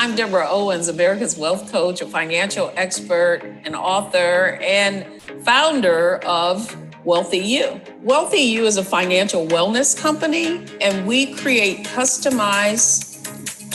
I'm Deborah Owens, America's Wealth Coach, a financial expert, an author, and founder of WealthyU. WealthyU is a financial wellness company, and we create customized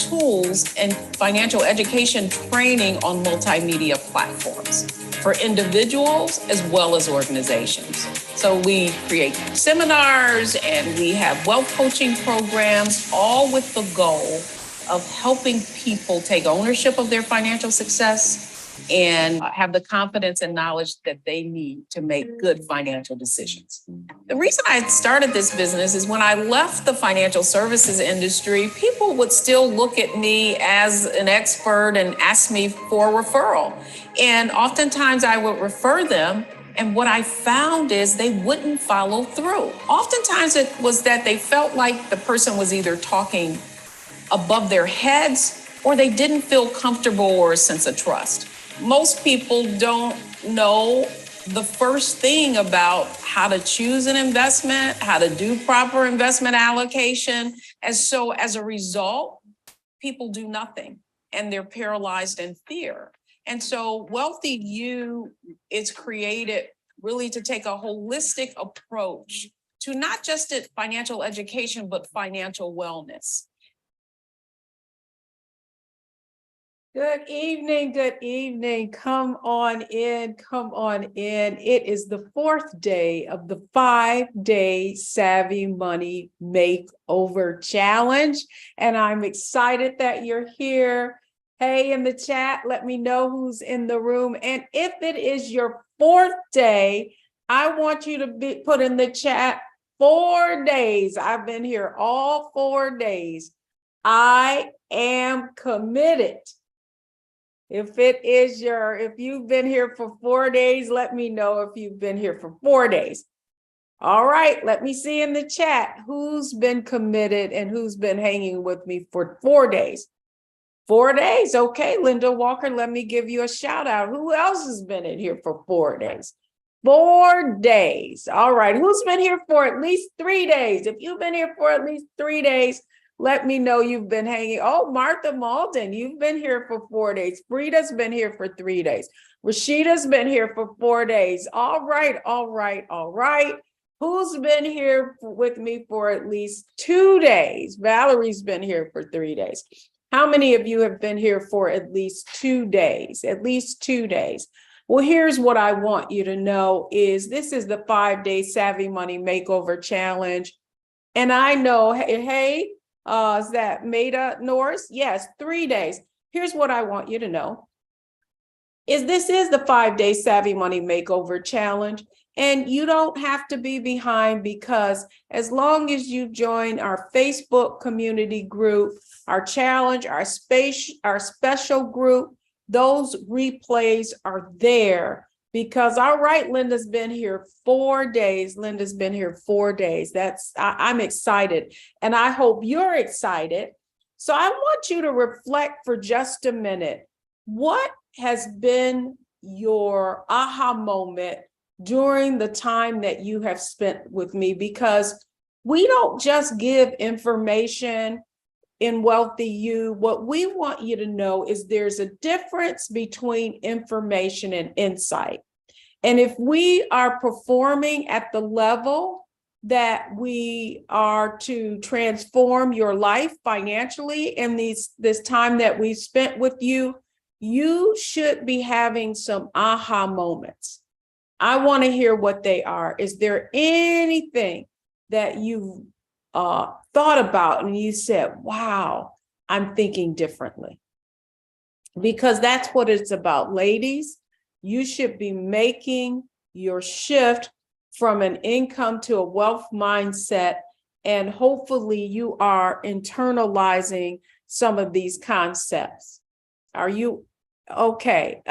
tools and financial education training on multimedia platforms for individuals as well as organizations. So we create seminars and we have wealth coaching programs, all with the goal of helping people take ownership of their financial success and have the confidence and knowledge that they need to make good financial decisions. The reason I started this business is when I left the financial services industry, people would still look at me as an expert and ask me for a referral. And oftentimes I would refer them, and what I found is they wouldn't follow through. Oftentimes it was that they felt like the person was either talking above their heads or they didn't feel comfortable or a sense of trust. Most people don't know the first thing about how to choose an investment, how to do proper investment allocation. And so as a result, people do nothing and they're paralyzed in fear. And so WealthyU is created really to take a holistic approach to not just financial education, but financial wellness. Good evening, good evening. Come on in, come on in. It is the fourth day of the 5-day Savvy Money Makeover Challenge, and I'm excited that you're here. Hey, in the chat, let me know who's in the room. And if it is your fourth day, I want you to put in the chat 4 days. I've been here all 4 days. I am committed. If you've been here for 4 days, let me know if you've been here for 4 days. All right, let me see in the chat who's been committed and who's been hanging with me for 4 days. 4 days, okay, Linda Walker, let me give you a shout out. Who else has been in here for 4 days? 4 days, all right. Who's been here for at least 3 days? If you've been here for at least 3 days, let me know you've been hanging. Oh, Martha Malden, you've been here for 4 days. Frida's been here for 3 days. Rashida's been here for 4 days. All right, all right, all right. Who's been here with me for at least 2 days? Valerie's been here for 3 days. How many of you have been here for at least 2 days? At least 2 days. Well, here's what I want you to know is this is the 5-day Savvy Money Makeover Challenge. And I know, hey, is that Maida Norris? Yes, 3 days. Here's what I want you to know is this is the 5-day Savvy Money Makeover Challenge. And you don't have to be behind because as long as you join our Facebook community group, our challenge, our special group, those replays are there. Because, all right, Linda's been here 4 days. Linda's been here 4 days. I'm excited. And I hope you're excited. So I want you to reflect for just a minute. What has been your aha moment during the time that you have spent with me? Because we don't just give information in WealthyU. What we want you to know is there's a difference between information and insight. And if we are performing at the level that we are to transform your life financially in this time that we've spent with you, you should be having some aha moments. I want to hear what they are. Is there anything that you've thought about and you said, wow, I'm thinking differently? Because that's what it's about, ladies. You should be making your shift from an income to a wealth mindset, and hopefully you are internalizing some of these concepts. Are you okay?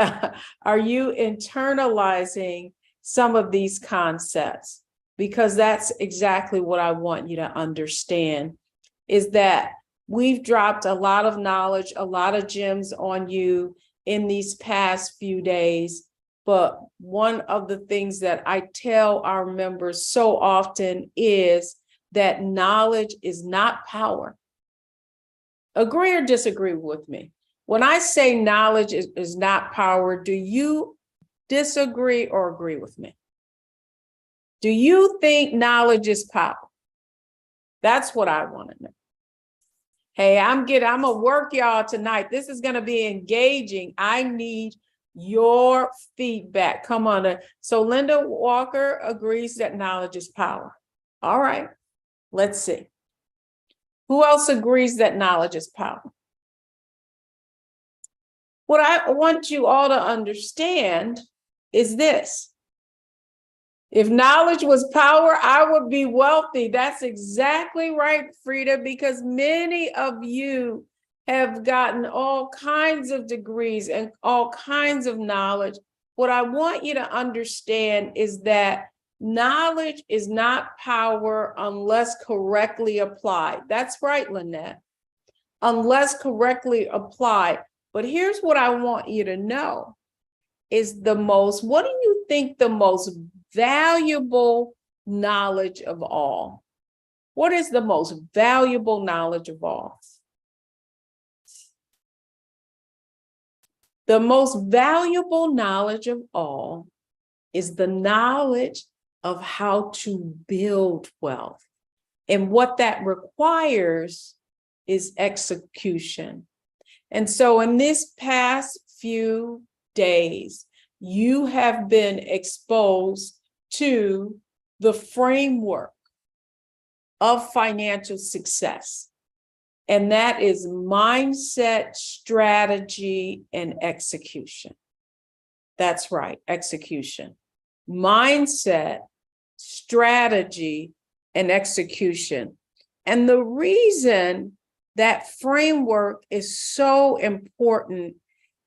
Are you internalizing some of these concepts? Because that's exactly what I want you to understand, is that we've dropped a lot of knowledge, a lot of gems on you in these past few days. But one of the things that I tell our members so often is that knowledge is not power. Agree or disagree with me? When I say knowledge is not power, do you disagree or agree with me? Do you think knowledge is power? That's what I want to know. Hey, I'm gonna work y'all tonight. This is gonna be engaging. I need your feedback. Come on. So Linda Walker agrees that knowledge is power. All right, let's see. Who else agrees that knowledge is power? What I want you all to understand is this. If knowledge was power, I would be wealthy. That's exactly right, Frida, because many of you have gotten all kinds of degrees and all kinds of knowledge. What I want you to understand is that knowledge is not power unless correctly applied. That's right, Lynette. Unless correctly applied. But here's what I want you to know is what do you think the most valuable knowledge of all? What is the most valuable knowledge of all? The most valuable knowledge of all is the knowledge of how to build wealth. And what that requires is execution. And so in this past few days, you have been exposed to the framework of financial success. And that is mindset, strategy, and execution. That's right, execution. Mindset, strategy, and execution. And the reason that framework is so important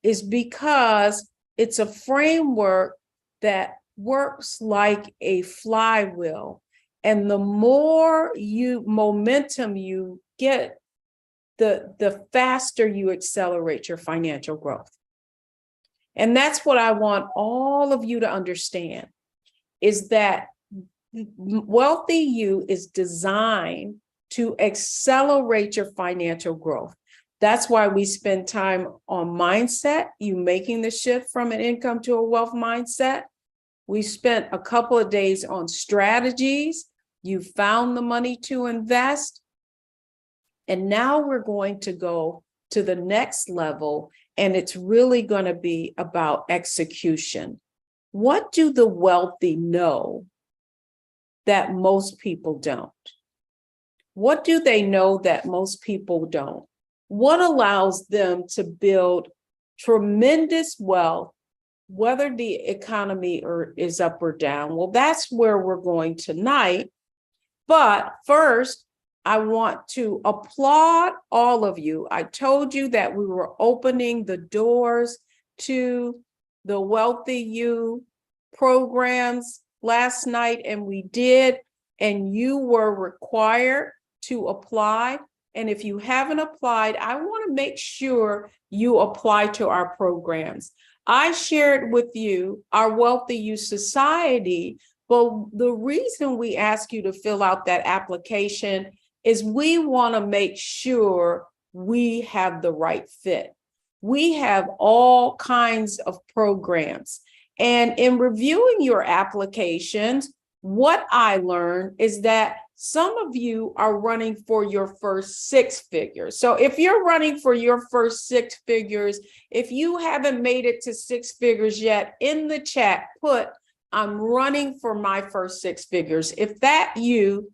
is because it's a framework that works like a flywheel. And the more momentum you get, the faster you accelerate your financial growth. And that's what I want all of you to understand, is that WealthyU is designed to accelerate your financial growth. That's why we spend time on mindset, you making the shift from an income to a wealth mindset. We spent a couple of days on strategies. You found the money to invest. And now we're going to go to the next level, and it's really going to be about execution. What do the wealthy know that most people don't? What do they know that most people don't? What allows them to build tremendous wealth, whether the economy is up or down? Well, that's where we're going tonight. But first, I want to applaud all of you. I told you that we were opening the doors to the WealthyU programs last night, and we did, and you were required to apply. And if you haven't applied, I want to make sure you apply to our programs. I shared with you our WealthyU Society, but the reason we ask you to fill out that application is we want to make sure we have the right fit. We have all kinds of programs. And in reviewing your applications, what I learned is that some of you are running for your first six figures. So if you're running for your first six figures, if you haven't made it to six figures yet, in the chat, put, I'm running for my first six figures. If that's you,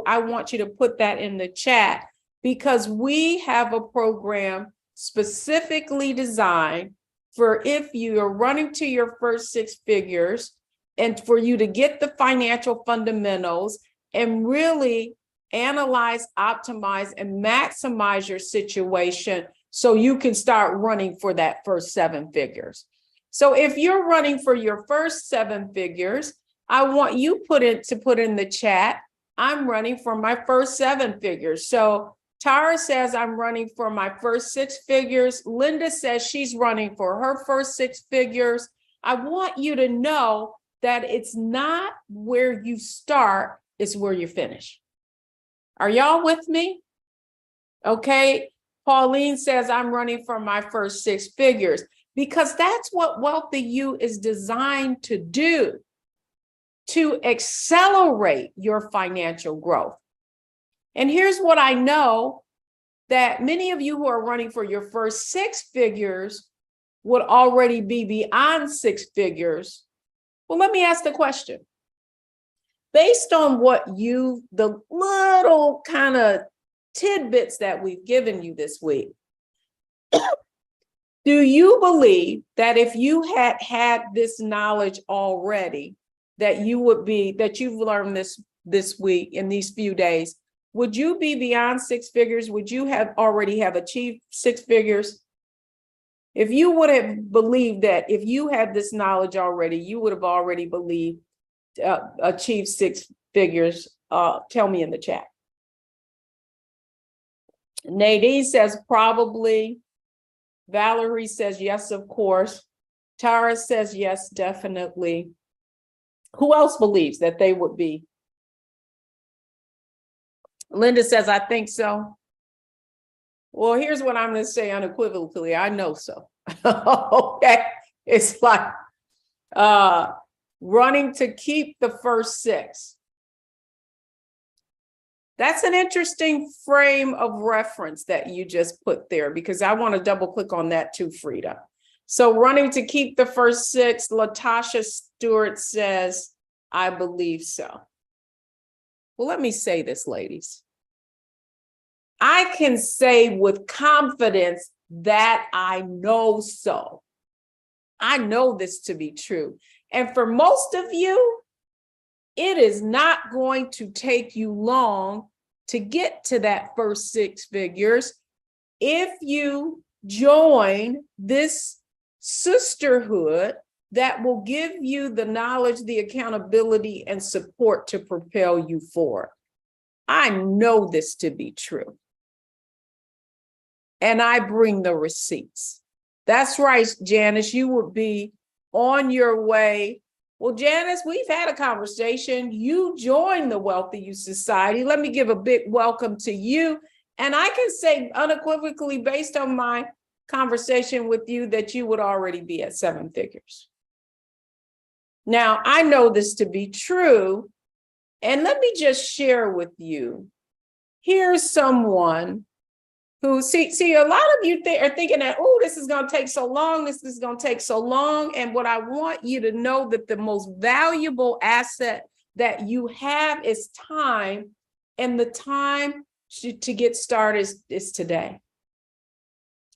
I want you to put that in the chat, because we have a program specifically designed for if you are running to your first six figures and for you to get the financial fundamentals and really analyze, optimize, and maximize your situation so you can start running for that first seven figures. So if you're running for your first seven figures, I want you to put in the chat, I'm running for my first seven figures. So Tara says, I'm running for my first six figures. Linda says she's running for her first six figures. I want you to know that it's not where you start, it's where you finish. Are y'all with me? Okay. Pauline says, I'm running for my first 6 figures, because that's what WealthyU is designed to do, to accelerate your financial growth. And here's what I know, that many of you who are running for your first 6 figures would already be beyond 6 figures. Well, let me ask the question. Based on the little kind of tidbits that we've given you this week, do you believe that if you had had this knowledge already, that you've learned this week, in these few days, would you be beyond 6 figures? Would you already have achieved 6 figures? If you would have believed that, if you had this knowledge already, you would have already achieved 6 figures. Tell me in the chat. Nadine says probably. Valerie says yes, of course. Tara says yes, definitely. Who else believes that they would be? Linda says, I think so. Well, here's what I'm going to say unequivocally. I know so. Okay. It's like running to keep the first 6. That's an interesting frame of reference that you just put there, because I want to double click on that too, Frida. So running to keep the first 6, Latasha Stewart says, I believe so. Well, let me say this, ladies. I can say with confidence that I know so. I know this to be true. And for most of you, it is not going to take you long to get to that first 6 figures if you join this sisterhood that will give you the knowledge, the accountability, and support to propel you forward. I know this to be true. And I bring the receipts. That's right, Janice, you would be on your way. Well, Janice, we've had a conversation. You joined the WealthyU Society. Let me give a big welcome to you. And I can say unequivocally, based on my conversation with you, that you would already be at 7 figures. Now, I know this to be true. And let me just share with you. Here's someone who, see, a lot of you are thinking that, oh, this is going to take so long. This is going to take so long. And what I want you to know, that the most valuable asset that you have is time. And the time to get started is today.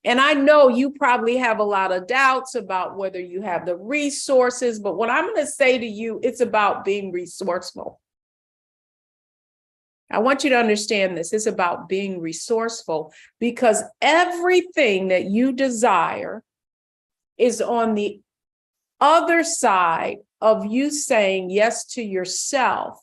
And I know you probably have a lot of doubts about whether you have the resources, but what I'm going to say to you, it's about being resourceful. I want you to understand this. It's about being resourceful, because everything that you desire is on the other side of you saying yes to yourself,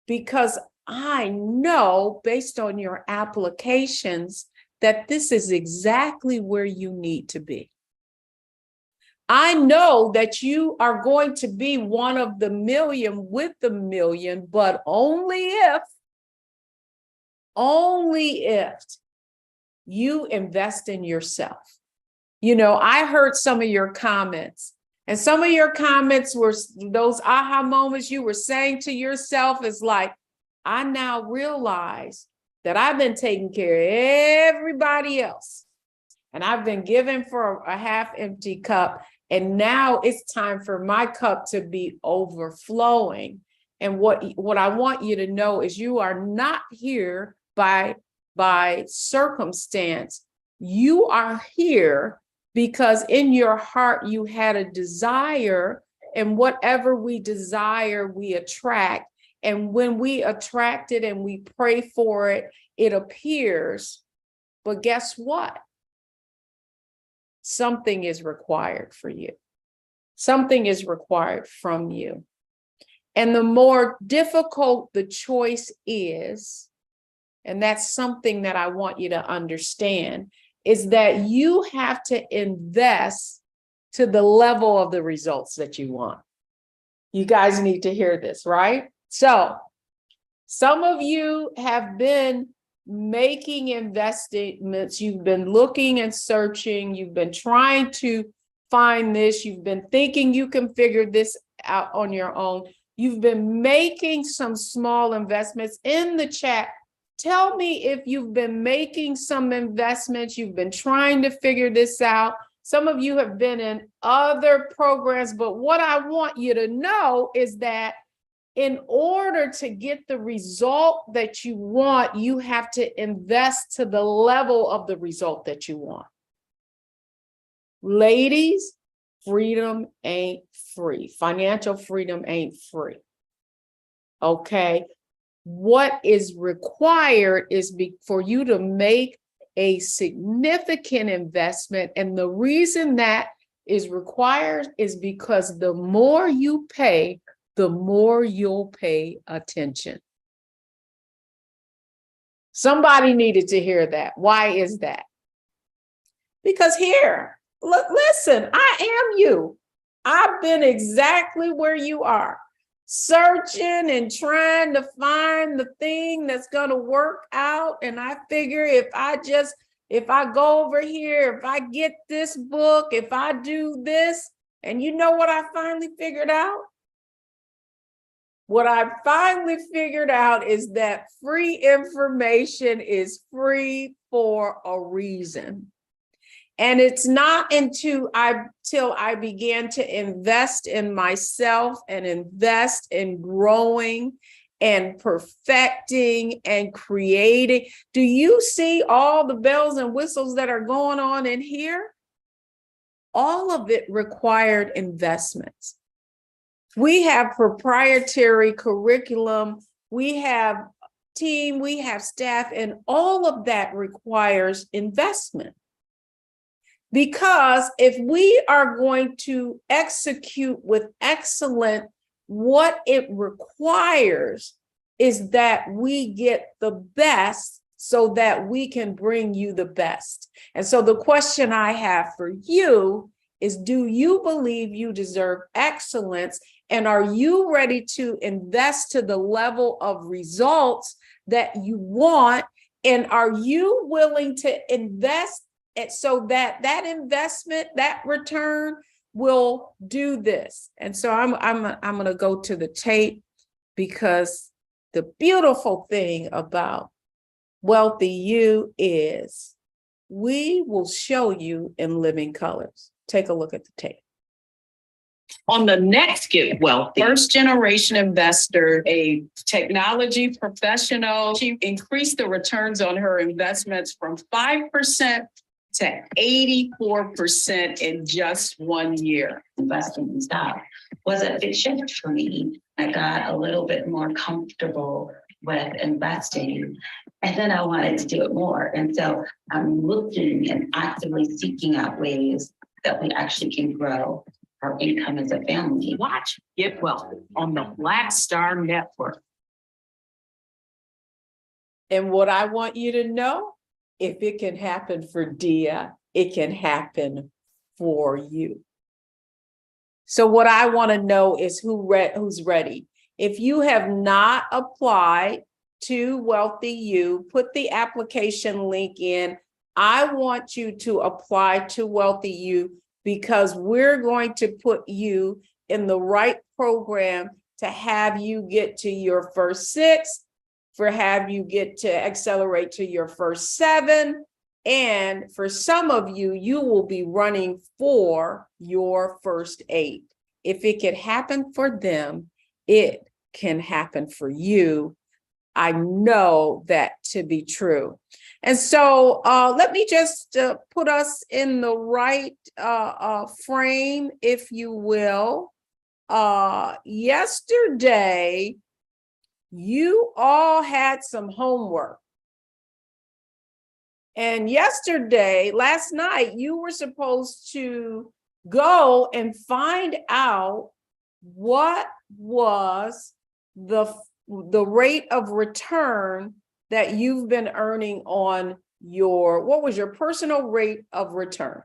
because I know based on your applications that this is exactly where you need to be. I know that you are going to be one of the million with the million, but only if you invest in yourself. You know, I heard some of your comments, and some of your comments were those aha moments you were saying to yourself, is like, I now realize that I've been taking care of everybody else, and I've been given for a half empty cup, and now it's time for my cup to be overflowing. And what I want you to know is you are not here by circumstance. You are here because in your heart you had a desire, and whatever we desire, we attract. And when we attract it and we pray for it, it appears. But guess what? Something is required for you. Something is required from you. And the more difficult the choice is, and that's something that I want you to understand, is that you have to invest to the level of the results that you want. You guys need to hear this, right? So some of you have been making investments, you've been looking and searching, you've been trying to find this, you've been thinking you can figure this out on your own, you've been making some small investments in the chat. Tell me if you've been making some investments, you've been trying to figure this out. Some of you have been in other programs, but what I want you to know is that in order to get the result that you want, you have to invest to the level of the result that you want. Ladies, freedom ain't free. Financial freedom ain't free. Okay. What is required is for you to make a significant investment. And the reason that is required is because the more you pay, the more you'll pay attention. Somebody needed to hear that. Why is that? Because here, look, listen, I am you. I've been exactly where you are, searching and trying to find the thing that's going to work out. And I figure if I go over here, if I get this book, if I do this, and you know what I finally figured out? What I finally figured out is that free information is free for a reason. And it's not till I began to invest in myself and invest in growing and perfecting and creating. Do you see all the bells and whistles that are going on in here? All of it required investments. We have proprietary curriculum, we have team, we have staff, and all of that requires investment. Because if we are going to execute with excellence, what it requires is that we get the best so that we can bring you the best. And so the question I have for you is, do you believe you deserve excellence? And are you ready to invest to the level of results that you want? And are you willing to invest it so that that investment, that return will do this? And so I'm going to go to the tape, because the beautiful thing about WealthyU is we will show you in living colors. Take a look at the tape. On the next Get Wealthy, first generation investor, a technology professional, she increased the returns on her investments from 5% to 84% in just 1 year. Investing in stock was a big shift for me. I got a little bit more comfortable with investing, and then I wanted to do it more. And so I'm looking and actively seeking out ways that we actually can grow our income as a family. Watch Get Wealthy on the Black Star Network. And what I want you to know, if it can happen for Dia, it can happen for you. So what I want to know is who's ready. If you have not applied to WealthyU, put the application link in. I want you to apply to WealthyU, because we're going to put you in the right program to have you get to your first 6, have you get to accelerate to your first 7. And for some of you, you will be running for your first 8. If it can happen for them, it can happen for you. I know that to be true. And so let me just put us in the right frame, if you will. Yesterday, you all had some homework. And last night, you were supposed to go and find out what was the rate of return that you've been earning on what was your personal rate of return?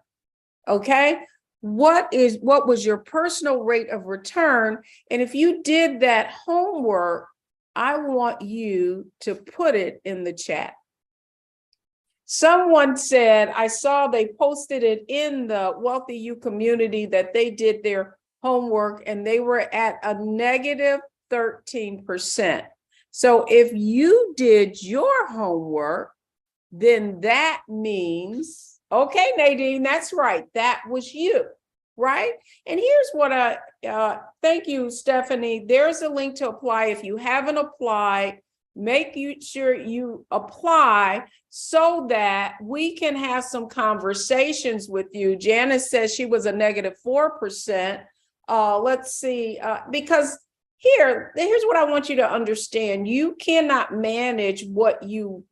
Okay. What was your personal rate of return? And if you did that homework, I want you to put it in the chat. Someone said, I saw they posted it in the WealthyU community that they did their homework and they were at a negative 13%. So if you did your homework, then that means, okay, Nadine, that's right. That was you, right? And here's what thank you, Stephanie. There's a link to apply. If you haven't applied, sure you apply so that we can have some conversations with you. Janice says she was a negative 4%. Let's see, because here's what I want you to understand. You cannot manage what you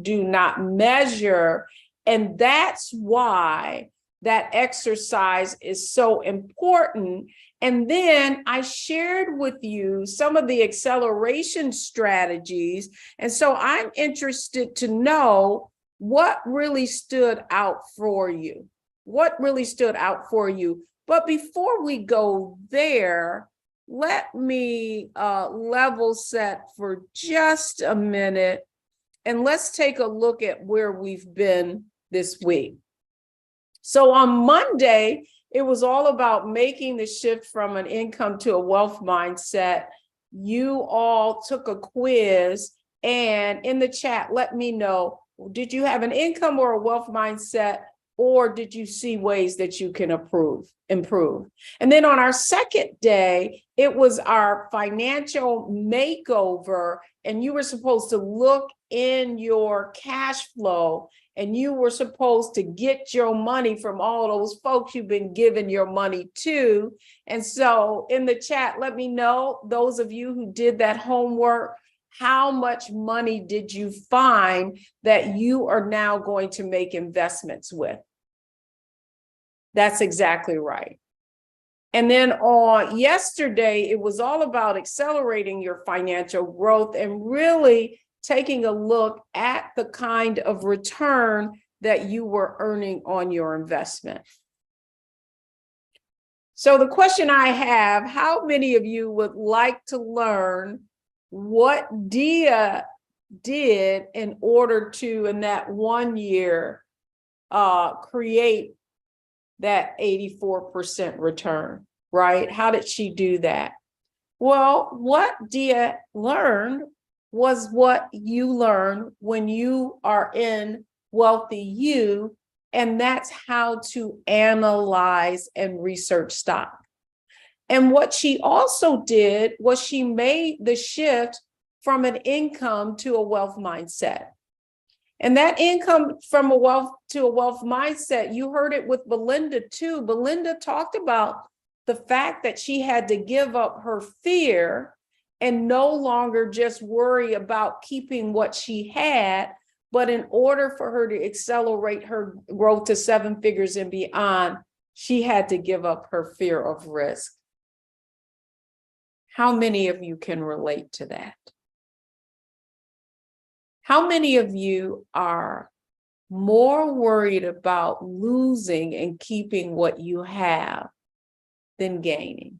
do not measure. And that's why that exercise is so important. And then I shared with you some of the acceleration strategies. And so I'm interested to know what really stood out for you. What really stood out for you? But before we go there, let me level set for just a minute, and let's take a look at where we've been this week. So on Monday, it was all about making the shift from an income to a wealth mindset. You all took a quiz, and in the chat, let me know, did you have an income or a wealth mindset? Or did you see ways that you can improve? And then on our second day, it was our financial makeover, and you were supposed to look in your cash flow, and you were supposed to get your money from all those folks you've been giving your money to. And so in the chat, let me know, those of you who did that homework, how much money did you find that you are now going to make investments with? That's exactly right. And then on yesterday, it was all about accelerating your financial growth and really taking a look at the kind of return that you were earning on your investment. So the question I have, how many of you would like to learn what Dia did in order to, in that 1 year, create that 84% return, right? How did she do that? Well, what Dia learned was what you learn when you are in WealthyU, and that's how to analyze and research stock. And what she also did was she made the shift from an income to a wealth mindset. And that income from a wealth to a wealth mindset, you heard it with Belinda too. Belinda talked about the fact that she had to give up her fear and no longer just worry about keeping what she had, but in order for her to accelerate her growth to 7 figures and beyond, she had to give up her fear of risk. How many of you can relate to that? How many of you are more worried about losing and keeping what you have than gaining?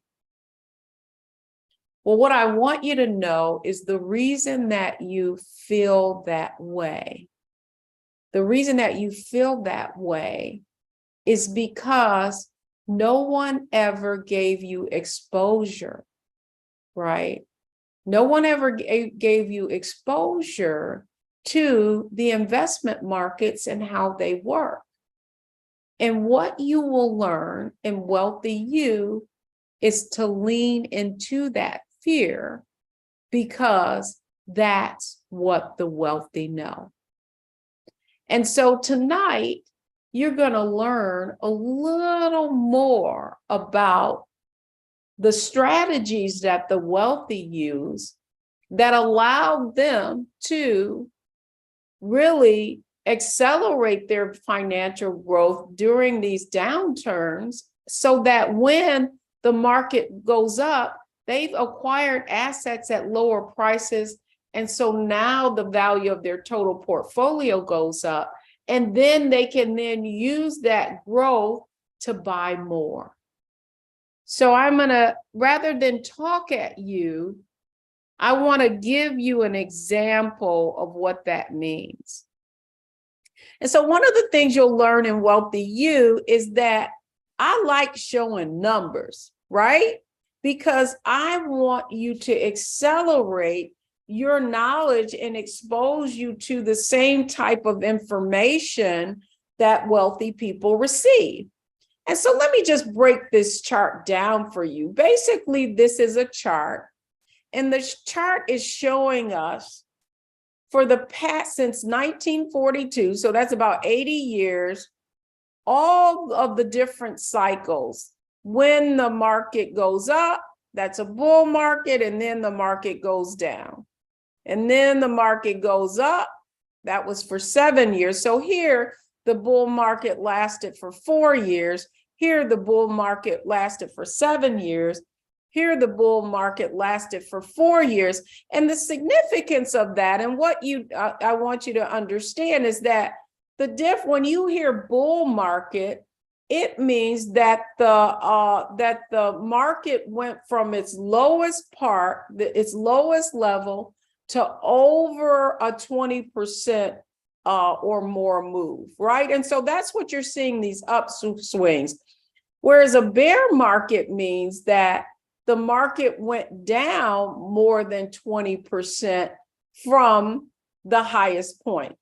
Well, what I want you to know is the reason that you feel that way. The reason that you feel that way is because no one ever gave you exposure, right? No one ever gave you exposure to the investment markets and how they work. And what you will learn in WealthyU is to lean into that fear, because that's what the wealthy know. And so tonight, you're going to learn a little more about the strategies that the wealthy use that allow them to really accelerate their financial growth during these downturns, so that when the market goes up, they've acquired assets at lower prices. And so now the value of their total portfolio goes up, and then they can then use that growth to buy more. So I'm gonna, rather than talk at you, I want to give you an example of what that means. And so one of the things you'll learn in WealthyU is that I like showing numbers, right? Because I want you to accelerate your knowledge and expose you to the same type of information that wealthy people receive. And so let me just break this chart down for you. Basically, this is a chart, and the chart is showing us for the past since 1942, so that's about 80 years, all of the different cycles. When the market goes up, that's a bull market, and then the market goes down. And then the market goes up, that was for 7 years. So here, the bull market lasted for 4 years. Here, the bull market lasted for 7 years. Here, the bull market lasted for 4 years. And the significance of that, and what I want you to understand is that when you hear bull market, it means that the market went from its lowest part, its lowest level, to over a 20% or more move, right? And so that's what you're seeing, these upswings. Whereas a bear market means that the market went down more than 20% from the highest point.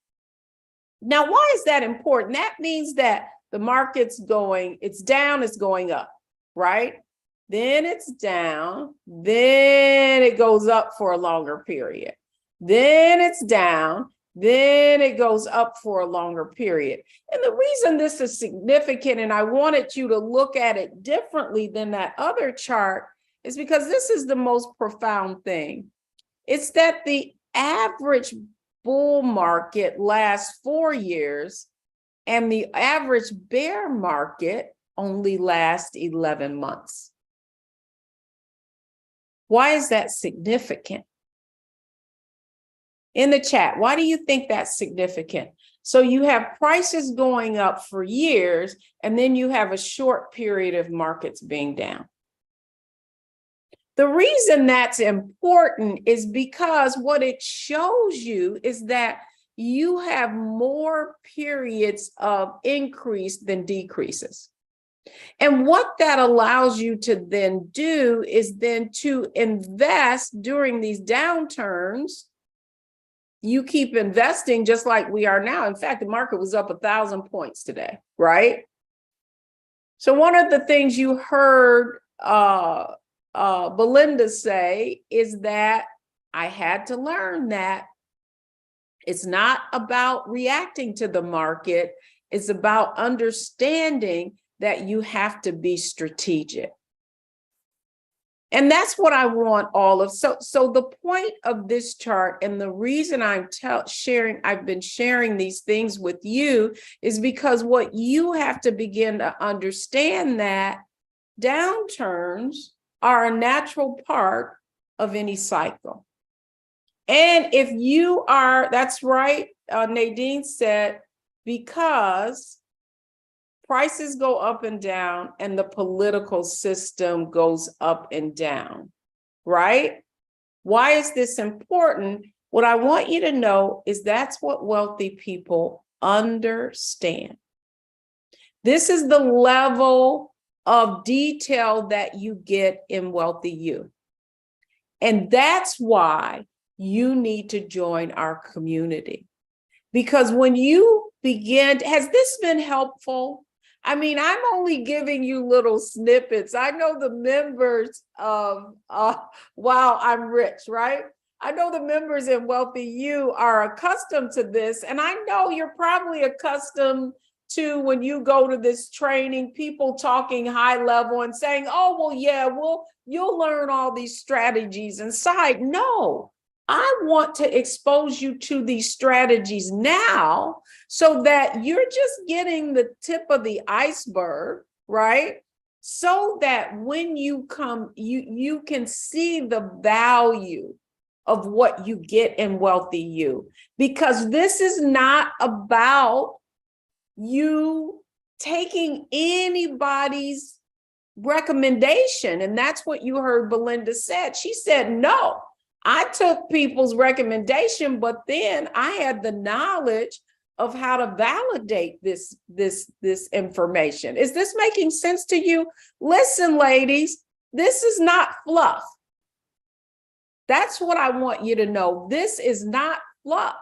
Now, why is that important? That means that the market's going, it's down, it's going up, right? Then it's down, then it goes up for a longer period. Then it's down, then it goes up for a longer period. And the reason this is significant, and I wanted you to look at it differently than that other chart, is because this is the most profound thing. It's that the average bull market lasts 4 years, and the average bear market only lasts 11 months. Why is that significant? In the chat, why do you think that's significant? So you have prices going up for years, and then you have a short period of markets being down. The reason that's important is because what it shows you is that you have more periods of increase than decreases. And what that allows you to then do is then to invest during these downturns. You keep investing just like we are now. In fact, the market was up 1,000 points today, right? So one of the things you heard Belinda say is that I had to learn that it's not about reacting to the market. It's about understanding that you have to be strategic. And that's what I want all of. So the point of this chart, and the reason I've been sharing these things with you, is because what you have to begin to understand that downturns are a natural part of any cycle. And if you are, that's right, Nadine said, because prices go up and down and the political system goes up and down, right? Why is this important? What I want you to know is that's what wealthy people understand. This is the level of detail that you get in WealthyU. And that's why you need to join our community. Because when you begin, has this been helpful? I mean, I'm only giving you little snippets. I know the members of Wow, I'm Rich, right? I know the members in WealthyU are accustomed to this. And I know you're probably accustomed to, when you go to this training, people talking high level and saying, oh, well, yeah, you'll learn all these strategies inside. No. I want to expose you to these strategies now so that you're just getting the tip of the iceberg, right? So that when you come, you can see the value of what you get in WealthyU, because this is not about you taking anybody's recommendation. And that's what you heard Belinda said. She said, no. I took people's recommendation, but then I had the knowledge of how to validate this information. Is this making sense to you? Listen, ladies, this is not fluff. That's what I want you to know. This is not fluff.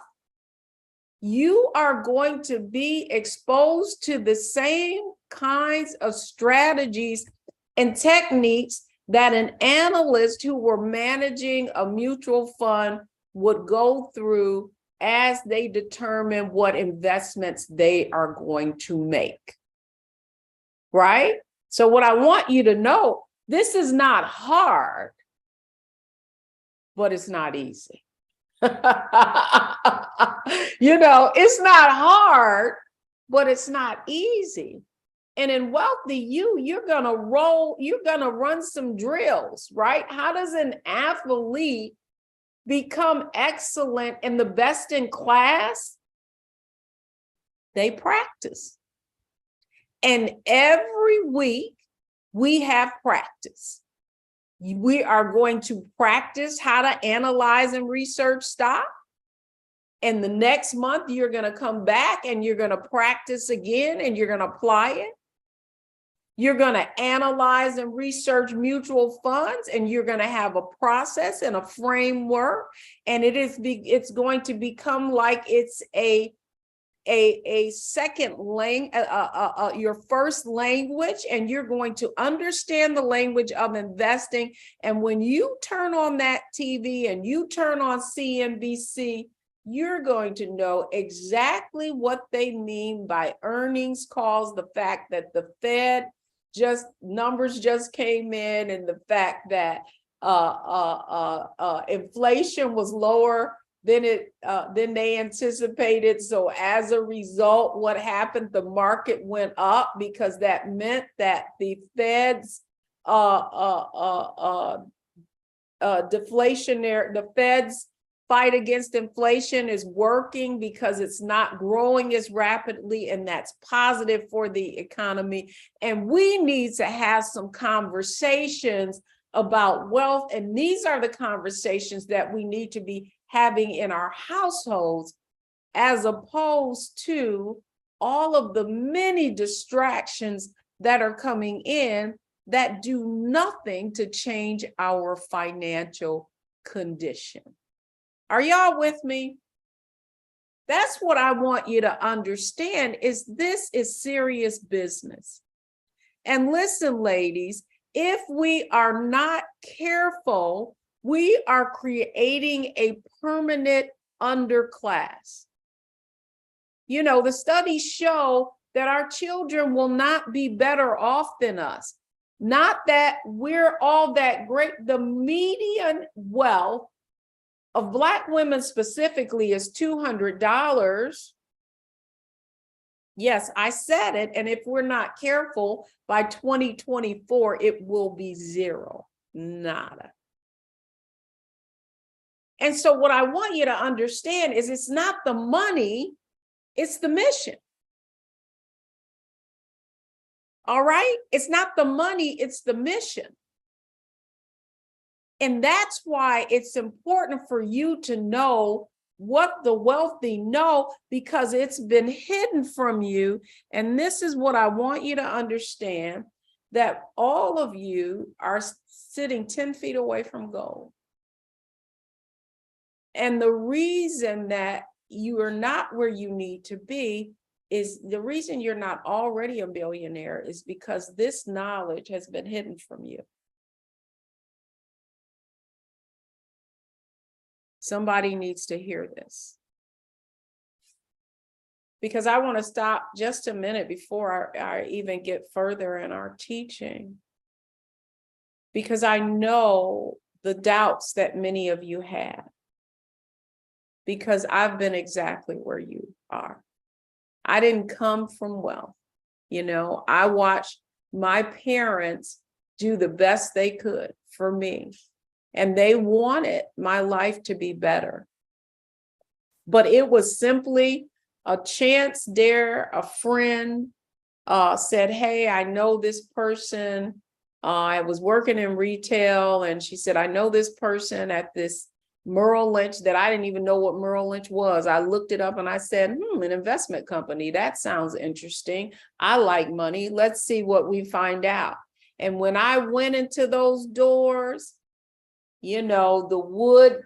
You are going to be exposed to the same kinds of strategies and techniques that an analyst who were managing a mutual fund would go through as they determine what investments they are going to make. Right? So what I want you to know, this is not hard, but it's not easy. It's not hard, but it's not easy. And in WealthyU, you're gonna run some drills, right? How does an athlete become excellent and the best in class? They practice. And every week we have practice. We are going to practice how to analyze and research stock. And the next month, you're going to come back and you're going to practice again and you're going to apply it. You're going to analyze and research mutual funds, and you're going to have a process and a framework. And it's going to become like it's a second language, your first language, and you're going to understand the language of investing. And when you turn on that TV and you turn on CNBC, you're going to know exactly what they mean by earnings calls, the fact that the Fed numbers just came in, and the fact that inflation was lower than they anticipated. So as a result, what happened? The market went up because that meant that the Fed's the Fed's fight against inflation is working because it's not growing as rapidly, and that's positive for the economy. And we need to have some conversations about wealth, and these are the conversations that we need to be having in our households, as opposed to all of the many distractions that are coming in that do nothing to change our financial condition. Are y'all with me? That's what I want you to understand, is this is serious business. And listen, ladies, if we are not careful, we are creating a permanent underclass. The studies show that our children will not be better off than us. Not that we're all that great. The median wealth of Black women specifically is $200. Yes, I said it. And if we're not careful, by 2024, it will be zero, nada. And so what I want you to understand is it's not the money, it's the mission. All right? It's not the money, it's the mission. And that's why it's important for you to know what the wealthy know, because it's been hidden from you. And this is what I want you to understand, that all of you are sitting 10 feet away from gold. And the reason that you are not where you need to be is the reason you're not already a billionaire is because this knowledge has been hidden from you. Somebody needs to hear this. Because I want to stop just a minute before I even get further in our teaching. Because I know the doubts that many of you have. Because I've been exactly where you are. I didn't come from wealth. I watched my parents do the best they could for me. And they wanted my life to be better. But it was simply a chance there. A friend said, hey, I know this person. I was working in retail, and she said, I know this person at this Merrill Lynch that I didn't even know what Merrill Lynch was. I looked it up and I said, an investment company. That sounds interesting. I like money. Let's see what we find out. And when I went into those doors, the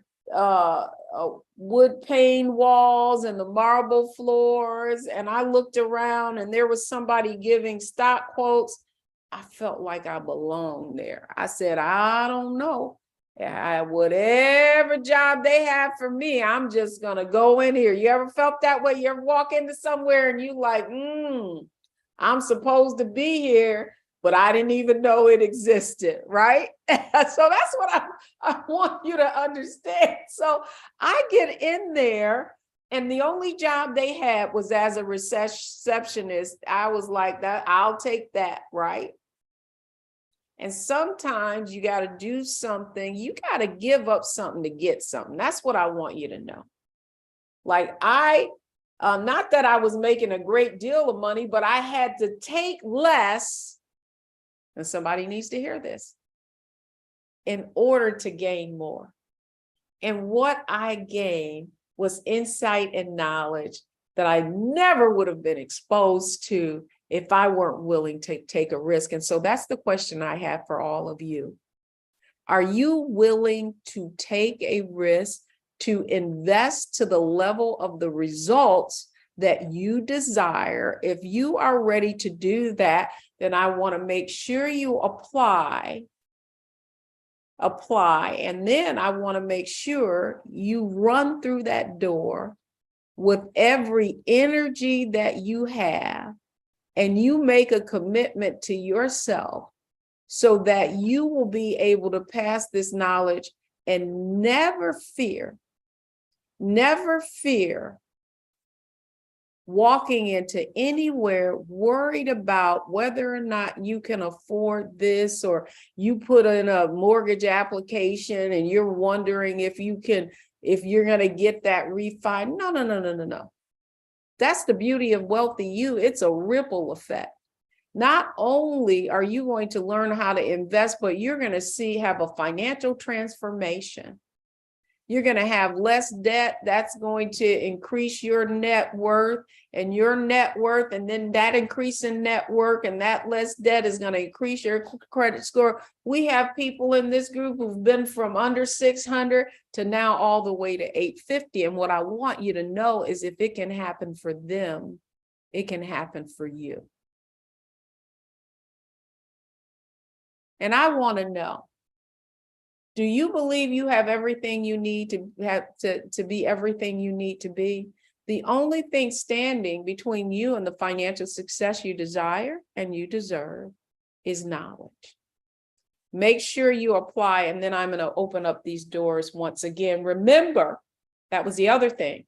wood pane walls and the marble floors, and I looked around and there was somebody giving stock quotes. I felt like I belonged there. I said, I don't know. Whatever job they have for me, I'm just gonna go in here. You ever felt that way? You ever walk into somewhere and you like, I'm supposed to be here, but I didn't even know it existed, right? So that's what I want you to understand. So I get in there, and the only job they had was as a receptionist. I was like, that, I'll take that, right? And sometimes you got to do something. You got to give up something to get something. That's what I want you to know. Like not that I was making a great deal of money, but I had to take less, and somebody needs to hear this, in order to gain more. And what I gained was insight and knowledge that I never would have been exposed to if I weren't willing to take a risk. And so that's the question I have for all of you. Are you willing to take a risk to invest to the level of the results that you desire? If you are ready to do that, then I want to make sure you apply, and then I want to make sure you run through that door with every energy that you have, and you make a commitment to yourself so that you will be able to pass this knowledge and never fear walking into anywhere worried about whether or not you can afford this, or you put in a mortgage application and you're wondering if you're going to get that refi. No. That's the beauty of WealthyU. It's a ripple effect. Not only are you going to learn how to invest, but you're going to have a financial transformation. You're going to have less debt. That's going to increase your net worth, and then that increase in net worth and that less debt is going to increase your credit score. We have people in this group who've been from under 600 to now all the way to 850. And what I want you to know is, if it can happen for them, it can happen for you. And I want to know, do you believe you have everything you need to be everything you need to be? The only thing standing between you and the financial success you desire and you deserve is knowledge. Make sure you apply, and then I'm going to open up these doors once again. Remember, that was the other thing.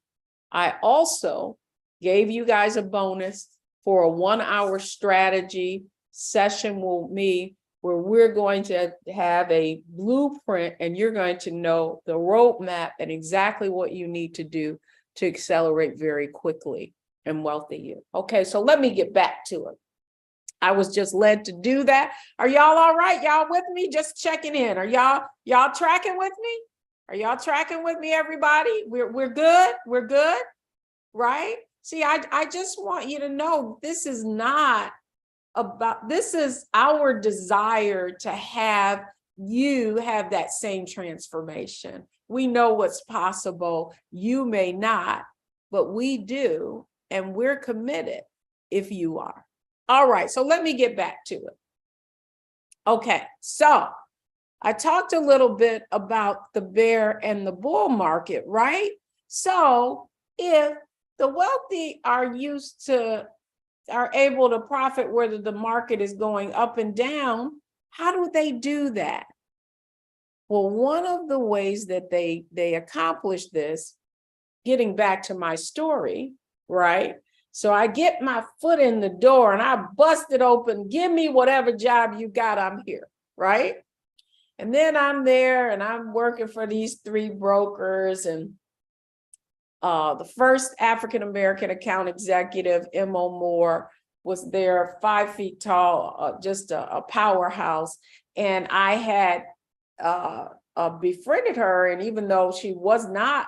I also gave you guys a bonus for a 1-hour strategy session with me, where we're going to have a blueprint and you're going to know the roadmap and exactly what you need to do to accelerate very quickly in WealthyU. Okay, so let me get back to it. I was just led to do that. Are y'all all right? Y'all with me? Just checking in. Are y'all tracking with me? Are y'all tracking with me, everybody? We're good? We're good? Right? See, I just want you to know, this is our desire to have you have that same transformation. We know what's possible. You may not, but we do, and we're committed if you are. All right, so let me get back to it. Okay, so I talked a little bit about the bear and the bull market, right? So if the wealthy are able to profit whether the market is going up and down, how do they do that? Well, one of the ways that they accomplish this, getting back to my story, right? So I get my foot in the door and I bust it open. Give me whatever job you got, I'm here, right? And then I'm there and I'm working for these 3 brokers, and the first African-American account executive, M.O. Moore, was there, 5 feet tall, just a powerhouse. And I had befriended her, and even though she was not,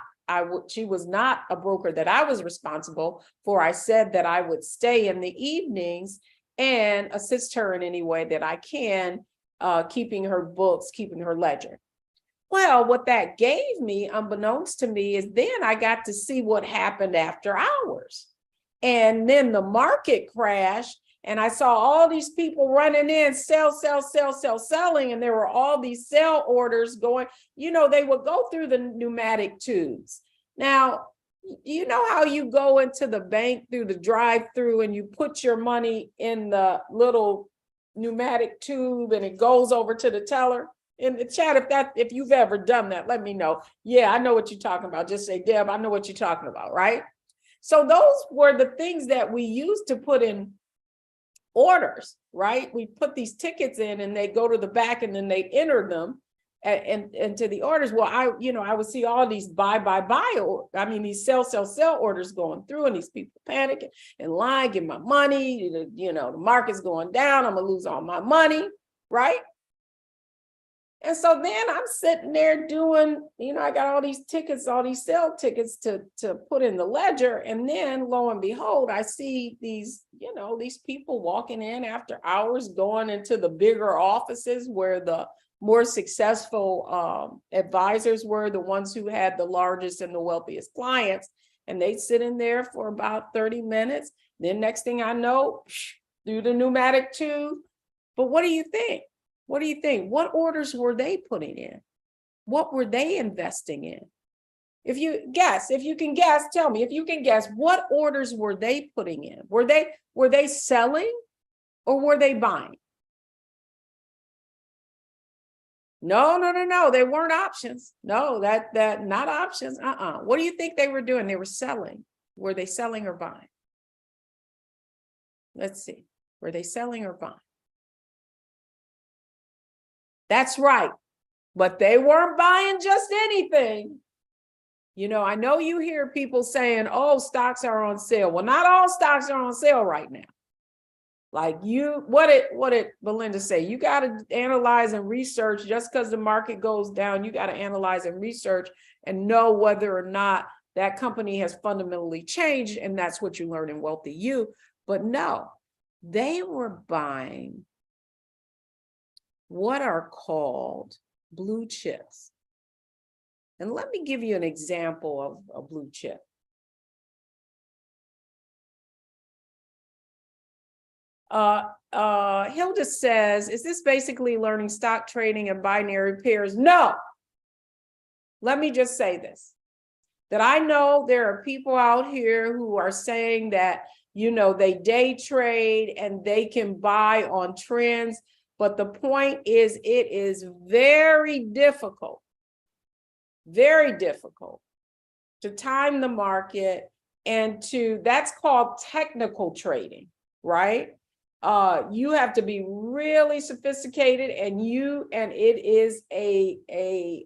she was not a broker that I was responsible for, I said that I would stay in the evenings and assist her in any way that I can, keeping her books, keeping her ledger. Well, what that gave me, unbeknownst to me, is then I got to see what happened after hours. And then the market crashed, and I saw all these people running in, selling, and there were all these sell orders going. They would go through the pneumatic tubes. Now, you know how you go into the bank through the drive-through and you put your money in the little pneumatic tube and it goes over to the teller? In the chat, if you've ever done that, let me know. Yeah, I know what you're talking about. Just say, Deb, I know what you're talking about, right? So those were the things that we used to put in orders, right? We put these tickets in and they go to the back and then they enter them into the orders. Well, I would see all these buy, these sell orders going through, and these people panicking and lying, get my money, the market's going down, I'm gonna lose all my money, right? And so then I'm sitting there doing, I got all these tickets, all these sale tickets to put in the ledger. And then lo and behold, I see these people walking in after hours, going into the bigger offices where the more successful advisors were, the ones who had the largest and the wealthiest clients. And they sit in there for about 30 minutes. Then next thing I know, through the pneumatic tube. But what do you think? What do you think? What orders were they putting in? What were they investing in? If you can guess, tell me. If you can guess, what orders were they putting in? Were they selling or were they buying? No. They weren't options. No, that not options. What do you think they were doing? They were selling. Were they selling or buying? Let's see. Were they selling or buying? That's right. But they weren't buying just anything. I know you hear people saying, oh, stocks are on sale. Well, not all stocks are on sale right now. Like what did Belinda say? You got to analyze and research. Just because the market goes down, you got to analyze and research and know whether or not that company has fundamentally changed. And that's what you learn in WealthyU. But no, they were buying what are called blue chips. And let me give you an example of a blue chip. Hilda says, is this basically learning stock trading and binary pairs? No. Let me just say this, that I know there are people out here who are saying that, they day trade and they can buy on trends. But the point is, it is very difficult to time the market, and that's called technical trading, right? You have to be really sophisticated, and it is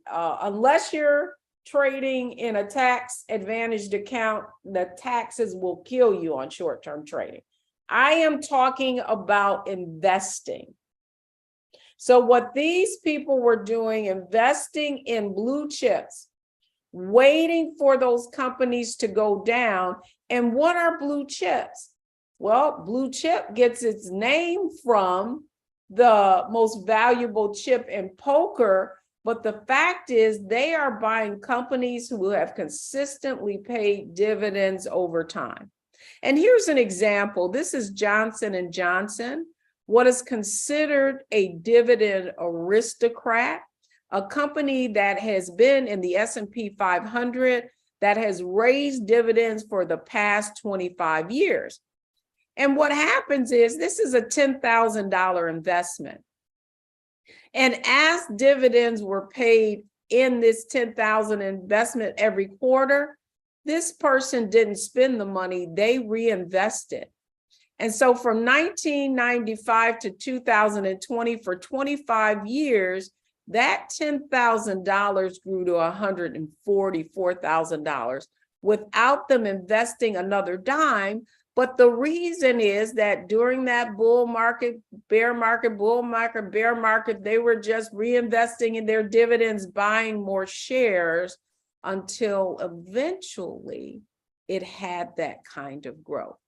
unless you're trading in a tax advantaged account, the taxes will kill you on short-term trading. I am talking about investing. So what these people were doing, investing in blue chips, waiting for those companies to go down. And what are blue chips? Well, blue chip gets its name from the most valuable chip in poker. But the fact is, they are buying companies who have consistently paid dividends over time. And here's an example. This is Johnson & Johnson. What is considered a dividend aristocrat, a company that has been in the S&P 500 that has raised dividends for the past 25 years. And what happens is, this is a $10,000 investment. And as dividends were paid in this $10,000 investment every quarter, this person didn't spend the money, they reinvested. And so from 1995 to 2020, for 25 years, that $10,000 grew to $144,000 without them investing another dime, But the reason is that during that bull market, bear market, bull market, bear market, they were just reinvesting in their dividends, buying more shares until eventually it had that kind of growth.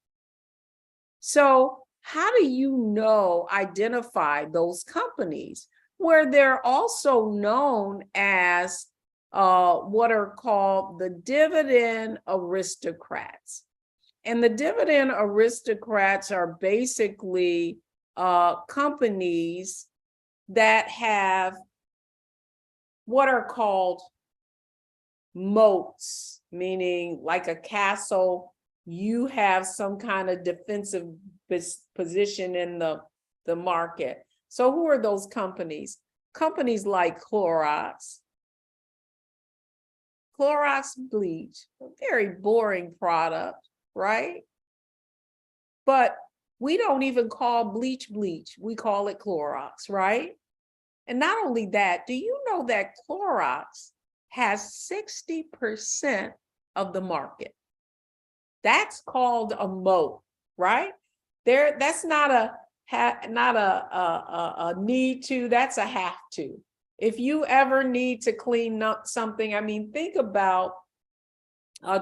So how do you identify those companies where they're also known as what are called the dividend aristocrats? And the dividend aristocrats are basically companies that have what are called moats, meaning like a castle, you have some kind of defensive position in the market. So who are those companies? Companies like Clorox bleach, a very boring product, right? But we don't even call bleach, we call it Clorox, right? And not only that, do you know that Clorox has 60% of the market? That's called a moat, right? That's not a need to, that's a have to. If you ever need to clean up something, I mean, think about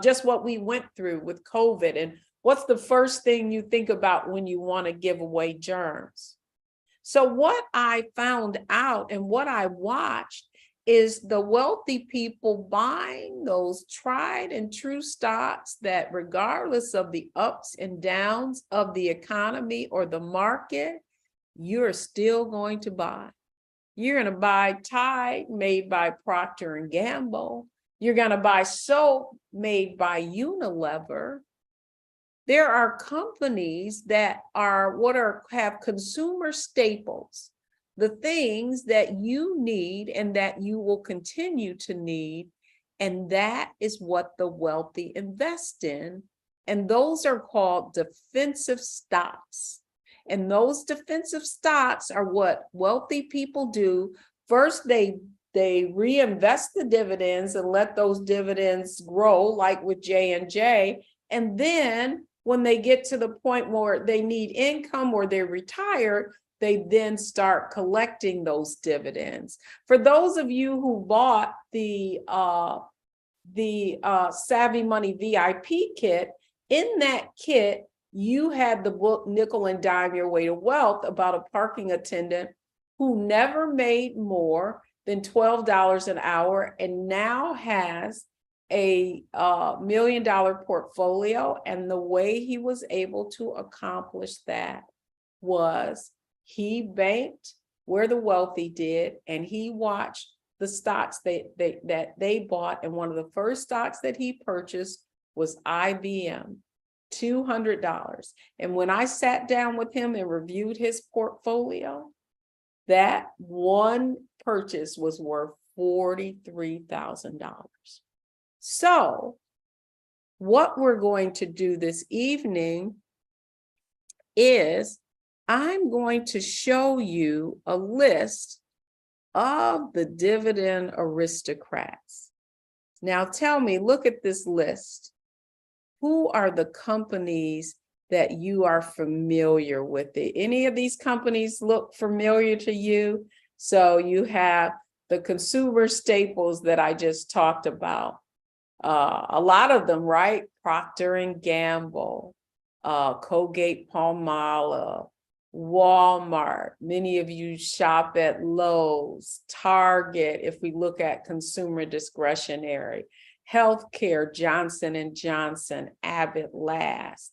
just what we went through with COVID, and what's the first thing you think about when you want to give away germs? So what I found out and what I watched is the wealthy people buying those tried and true stocks that regardless of the ups and downs of the economy or the market, you're still going to buy. You're going to buy Tide made by Procter and Gamble. You're going to buy soap made by Unilever. There are companies that have consumer staples, the things that you need and that you will continue to need. And that is what the wealthy invest in. And those are called defensive stocks. And those defensive stocks are what wealthy people do. First, they reinvest the dividends and let those dividends grow, like with J&J. And then when they get to the point where they need income or they're retired, they then start collecting those dividends. For those of you who bought the Savvy Money VIP kit, in that kit, you had the book Nickel and Dime Your Way to Wealth about a parking attendant who never made more than $12 an hour and now has a $1 million portfolio. And the way he was able to accomplish that was he banked where the wealthy did, and he watched the stocks that they bought. And one of the first stocks that he purchased was IBM, $200. And when I sat down with him and reviewed his portfolio, that one purchase was worth $43,000. So what we're going to do this evening is I'm going to show you a list of the dividend aristocrats. Now tell me, look at this list. Who are the companies that you are familiar with? Any of these companies look familiar to you? So you have the consumer staples that I just talked about. A lot of them, right? Procter and Gamble, Colgate-Palmolive, Walmart. Many of you shop at Lowe's, Target, if we look at consumer discretionary. Healthcare, Johnson & Johnson, Abbott Labs,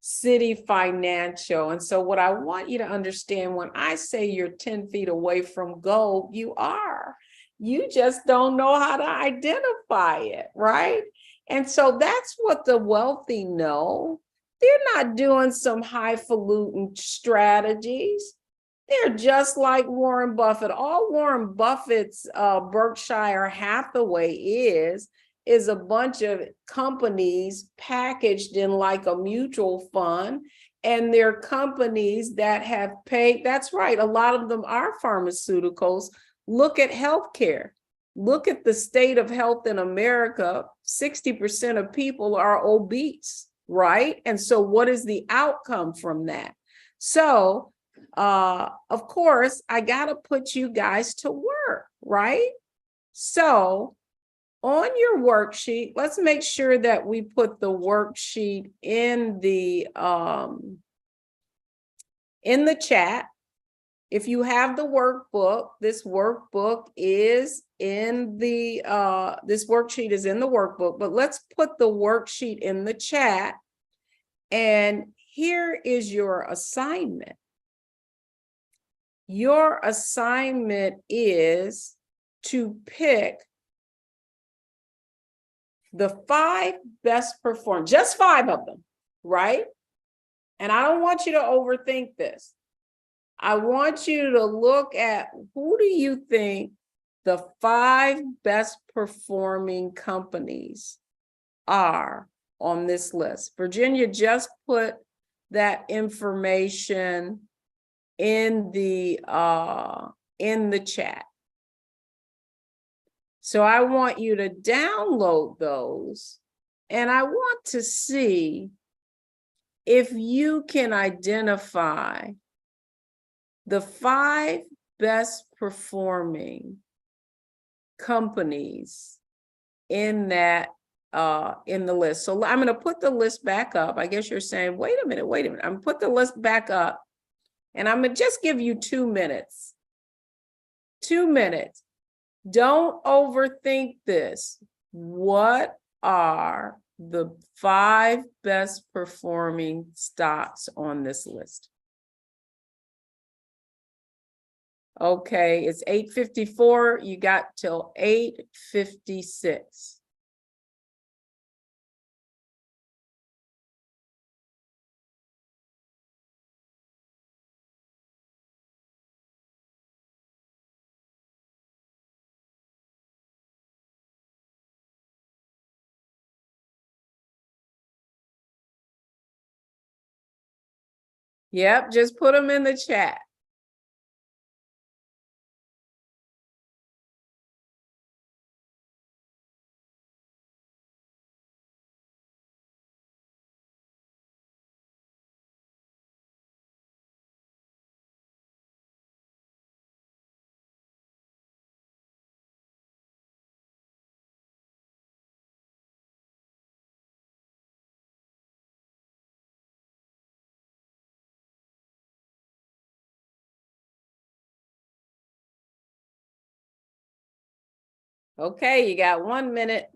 Citi Financial. And so what I want you to understand, when I say you're 10 feet away from gold, you are. You just don't know how to identify it, right? And so that's what the wealthy know. They're not doing some highfalutin strategies. They're just like Warren Buffett. All Warren Buffett's Berkshire Hathaway is a bunch of companies packaged in like a mutual fund. And they're companies that have paid, that's right, a lot of them are pharmaceuticals. Look at healthcare. Look at the state of health in America. 60% of people are obese. right? And so what is the outcome from that? So, of course, I got to put you guys to work, right? So on your worksheet, let's make sure that we put the worksheet in the chat. If you have the workbook, this workbook is in the, this worksheet is in the workbook, but let's put the worksheet in the chat. And here is your assignment. Your assignment is to pick the 5 best perform, just 5 of them, right? And I don't want you to overthink this. I want you to look at who do you think the 5 best performing companies are on this list. Virginia just put that information in the chat. So I want you to download those, and I want to see if you can identify the 5 best performing companies in that in the list. So I'm going to put the list back up. I guess you're saying, wait a minute. I'm going to put the list back up, and I'm going to just give you 2 minutes. 2 minutes. Don't overthink this. What are the 5 best performing stocks on this list? Okay, it's 8:54. You got till 8:56. Yep, just put them in the chat. Okay, you got 1 minute.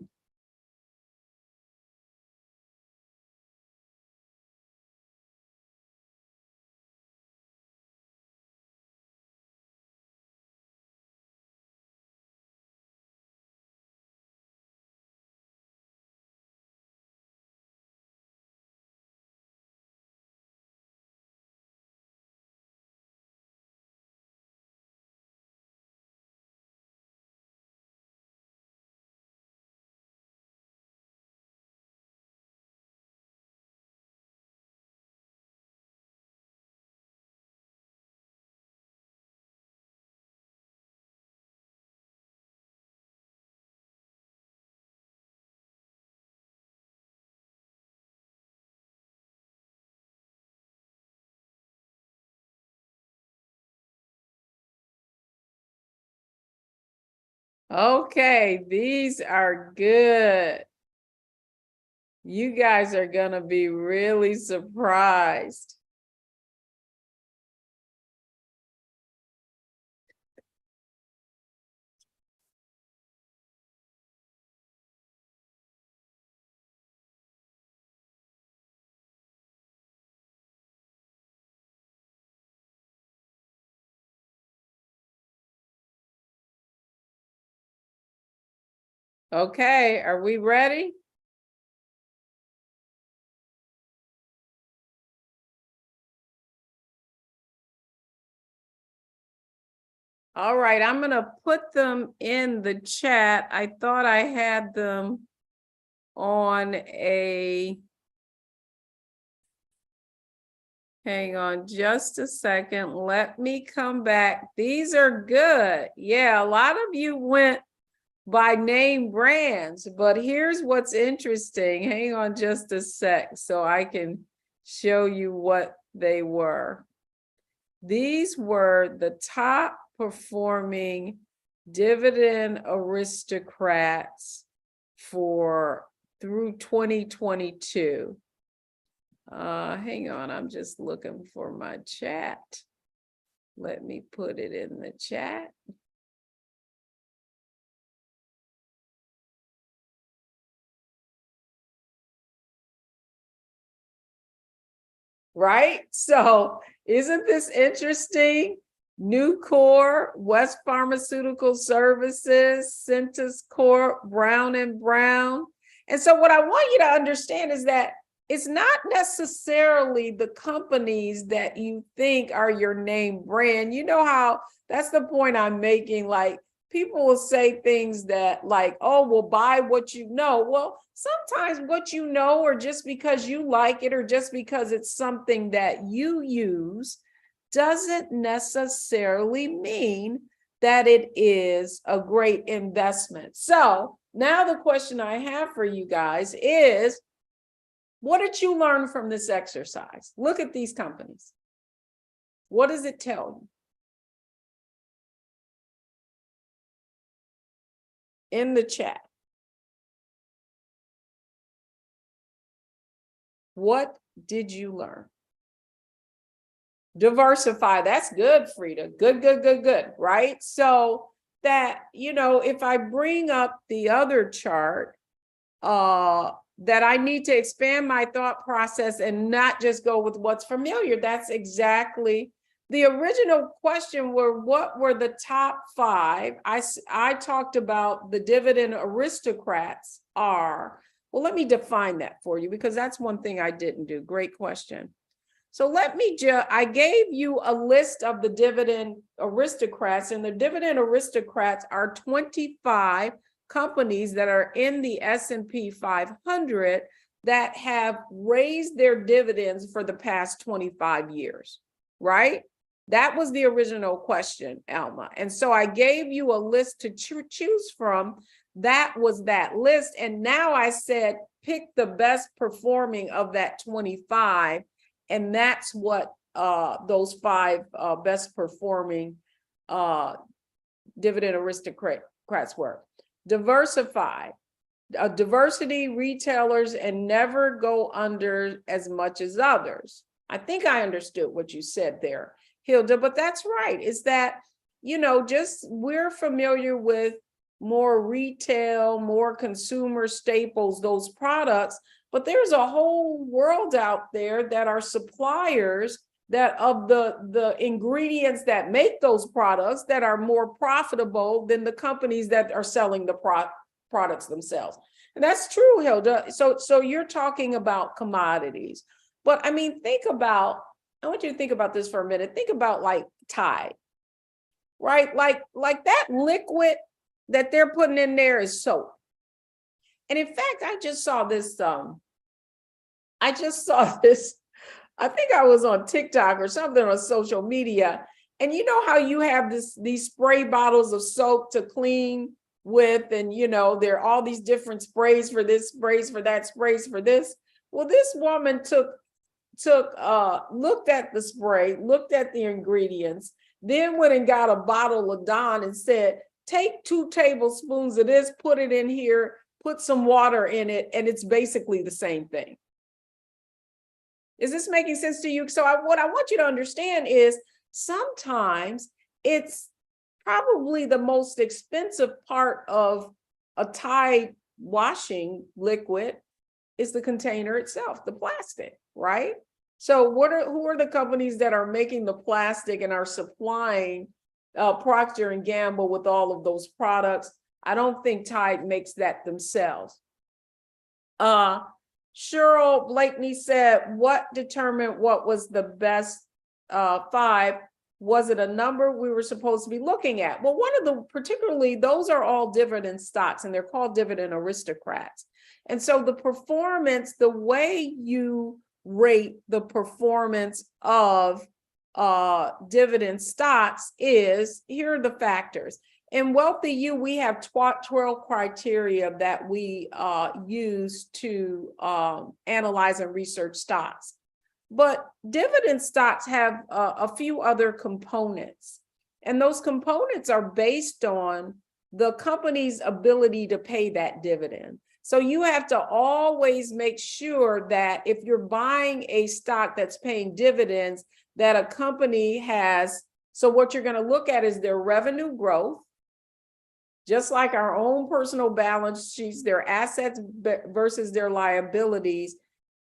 Okay, these are good. You guys are going to be really surprised. Okay, are we ready? All right, I'm going to put them in the chat. I thought I had them on a, hang on just a second. Let me come back. These are good. Yeah, a lot of you went by name brands. But here's what's interesting. Hang on just a sec so I can show you what they were. These were the top performing dividend aristocrats through 2022. Hang on, I'm just looking for my chat. Let me put it in the chat. Right? So isn't this interesting? Nucor, West Pharmaceutical Services, Centus Corp, Brown and Brown. And so what I want you to understand is that it's not necessarily the companies that you think are your name brand. You know how that's the point I'm making. Like people will say things that like, oh, well, buy what you know. Well, sometimes what you know, or just because you like it, or just because it's something that you use, doesn't necessarily mean that it is a great investment. So now the question I have for you guys is, what did you learn from this exercise? Look at these companies. What does it tell you? In the chat. What did you learn? Diversify. That's good, Frida. Good, right? So that, if I bring up the other chart, that I need to expand my thought process and not just go with what's familiar. That's exactly the original question. What were the top 5? I talked about the dividend aristocrats are. Well, let me define that for you, because that's one thing I didn't do. Great question. So I gave you a list of the dividend aristocrats, and the dividend aristocrats are 25 companies that are in the S&P 500 that have raised their dividends for the past 25 years, right? That was the original question, Alma. And so I gave you a list to choose from. That was that list. And now I said, pick the best performing of that 25. And that's what those 5 best performing dividend aristocrats were. Diversify, diversity retailers, and never go under as much as others. I think I understood what you said there, Hilda, but that's right. It's that, just we're familiar with more retail, more consumer staples, those products, but there's a whole world out there that are suppliers that of the ingredients that make those products that are more profitable than the companies that are selling the products themselves. And that's true, Hilda. So you're talking about commodities. But I mean, I want you to think about this for a minute. Think about like Tide, right? Like that liquid that they're putting in there is soap. And in fact, I just saw this, I think I was on TikTok or something on social media. And you know how you have these spray bottles of soap to clean with, and there are all these different sprays for this, sprays for that, sprays for this. Well, this woman looked at the spray, looked at the ingredients, then went and got a bottle of Dawn and said, take 2 tablespoons of this, put it in here, put some water in it, and it's basically the same thing. Is this making sense to you? So what I want you to understand is sometimes it's probably the most expensive part of a Tide washing liquid is the container itself, the plastic, right? So who are the companies that are making the plastic and are supplying Procter & Gamble with all of those products? I don't think Tide makes that themselves. Cheryl Blakeney said, what determined what was the best 5? Was it a number we were supposed to be looking at? Well, particularly, those are all dividend stocks, and they're called dividend aristocrats. And so the performance, the way you rate the performance of dividend stocks is, here are the factors. In WealthyU, we have 12 criteria that we use to analyze and research stocks. But dividend stocks have a few other components. And those components are based on the company's ability to pay that dividend. So you have to always make sure that if you're buying a stock that's paying dividends, that a company has, so what you're going to look at is their revenue growth, just like our own personal balance sheets, their assets versus their liabilities,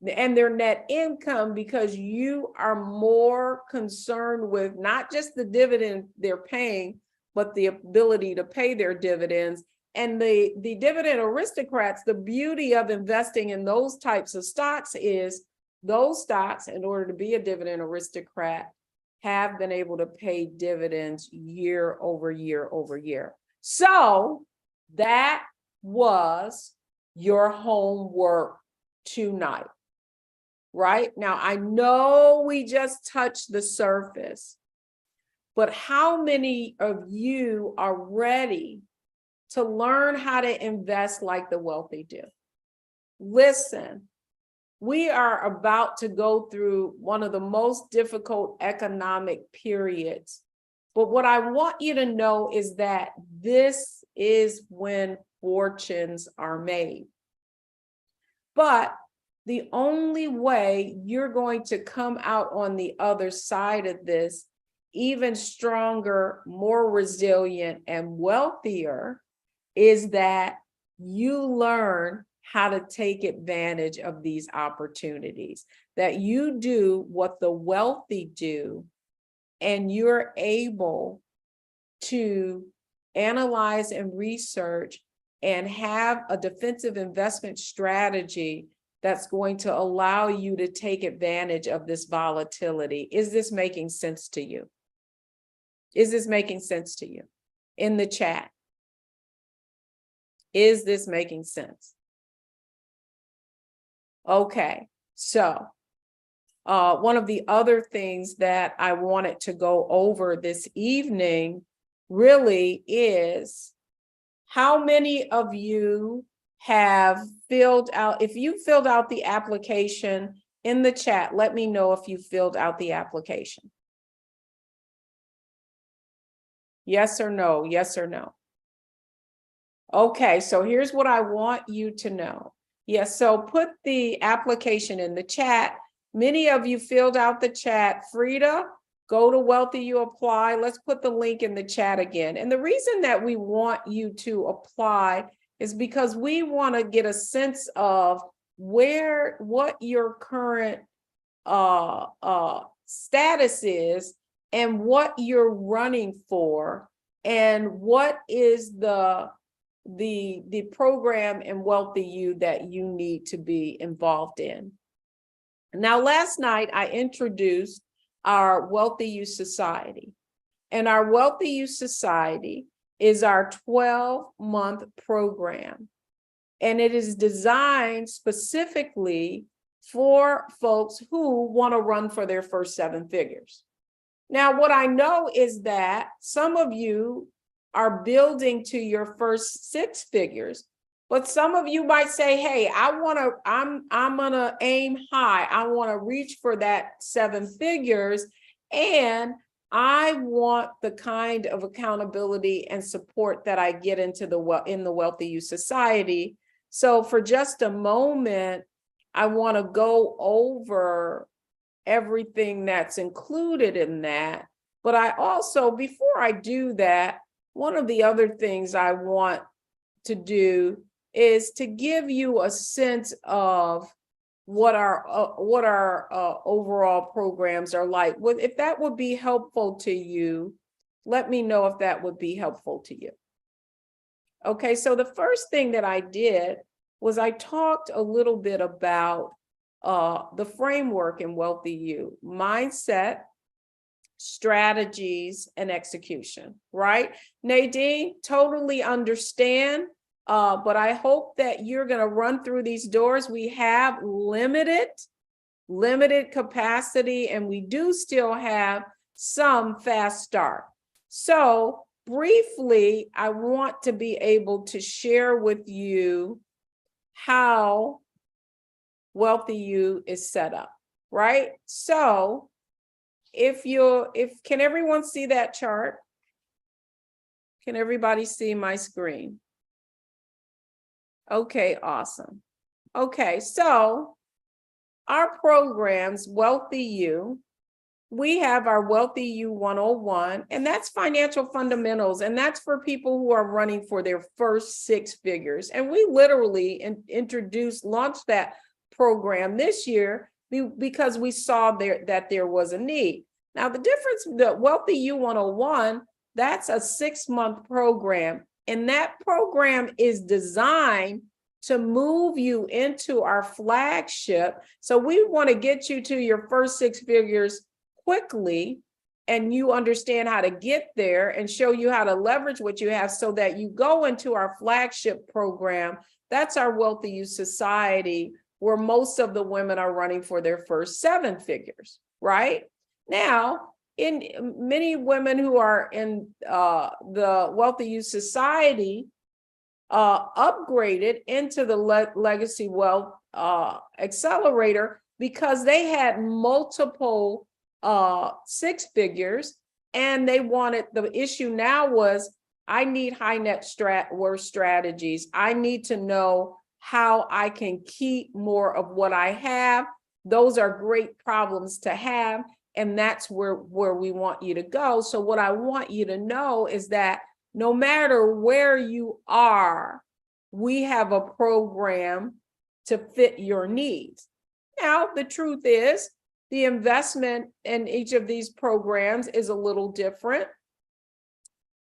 and their net income, because you are more concerned with not just the dividend they're paying, but the ability to pay their dividends. And the dividend aristocrats, the beauty of investing in those types of stocks is those stocks, in order to be a dividend aristocrat, have been able to pay dividends year over year over year. So that was your homework tonight. Right? Now, I know we just touched the surface, but how many of you are ready to learn how to invest like the wealthy do? Listen, we are about to go through one of the most difficult economic periods. But what I want you to know is that this is when fortunes are made. But the only way you're going to come out on the other side of this even stronger, more resilient, and wealthier is that you learn how to take advantage of these opportunities, that you do what the wealthy do, and you're able to analyze and research and have a defensive investment strategy that's going to allow you to take advantage of this volatility. Is this making sense to you? Is this making sense to you? In the chat. Is this making sense? Okay, so one of the other things that I wanted to go over this evening really is how many of you have filled out, if you filled out the application in the chat, let me know if you filled out the application. Yes or no, yes or no. Okay, so here's what I want you to know. Yes, so put the application in the chat. Many of you filled out the chat. Frida, go to WealthyU apply. Let's put the link in the chat again. And the reason that we want you to apply is because we want to get a sense of what your current status is and what you're running for, and what is the program in WealthyU that you need to be involved in. Now, last night I introduced our WealthyU Society, and our WealthyU Society is our 12-month program, and it is designed specifically for folks who want to run for their first 7 figures. Now, what I know is that some of you are building to your first 6 figures, but some of you might say, hey, I'm gonna aim high. I want to reach for that 7 figures, and I want the kind of accountability and support that I get in the WealthyU Society. So for just a moment, I want to go over everything that's included in that. But I also, before I do that, one of the other things I want to do is to give you a sense of what our overall programs are like. If that would be helpful to you, let me know if that would be helpful to you. Okay, so the first thing that I did was I talked a little bit about the framework in WealthyU: mindset, strategies, and execution, right? Nadine, totally understand, but I hope that you're going to run through these doors. We have limited capacity, and we do still have some fast start. So briefly, I want to be able to share with you how WealthyU is set up, right? So can everyone see that chart? Can everybody see my screen? Okay, awesome. Okay, so our programs, WealthyU, we have our WealthyU 101, and that's financial fundamentals, and that's for people who are running for their first 6 figures. And we literally launched that program this year because we saw that there was a need. Now, the difference, the WealthyU 101, that's a 6-month program, and that program is designed to move you into our flagship. So we want to get you to your first 6 figures quickly, and you understand how to get there and show you how to leverage what you have so that you go into our flagship program. That's our WealthyU Society, where most of the women are running for their first 7 figures, right? Now, in many women who are in the WealthyU Society upgraded into the Legacy Wealth Accelerator because they had multiple 6 figures, and they wanted, the issue now was, I need high net worth strategies. I need to know how I can keep more of what I have. Those are great problems to have, and that's where we want you to go. So what I want you to know is that no matter where you are, we have a program to fit your needs. Now, the truth is, the investment in each of these programs is a little different.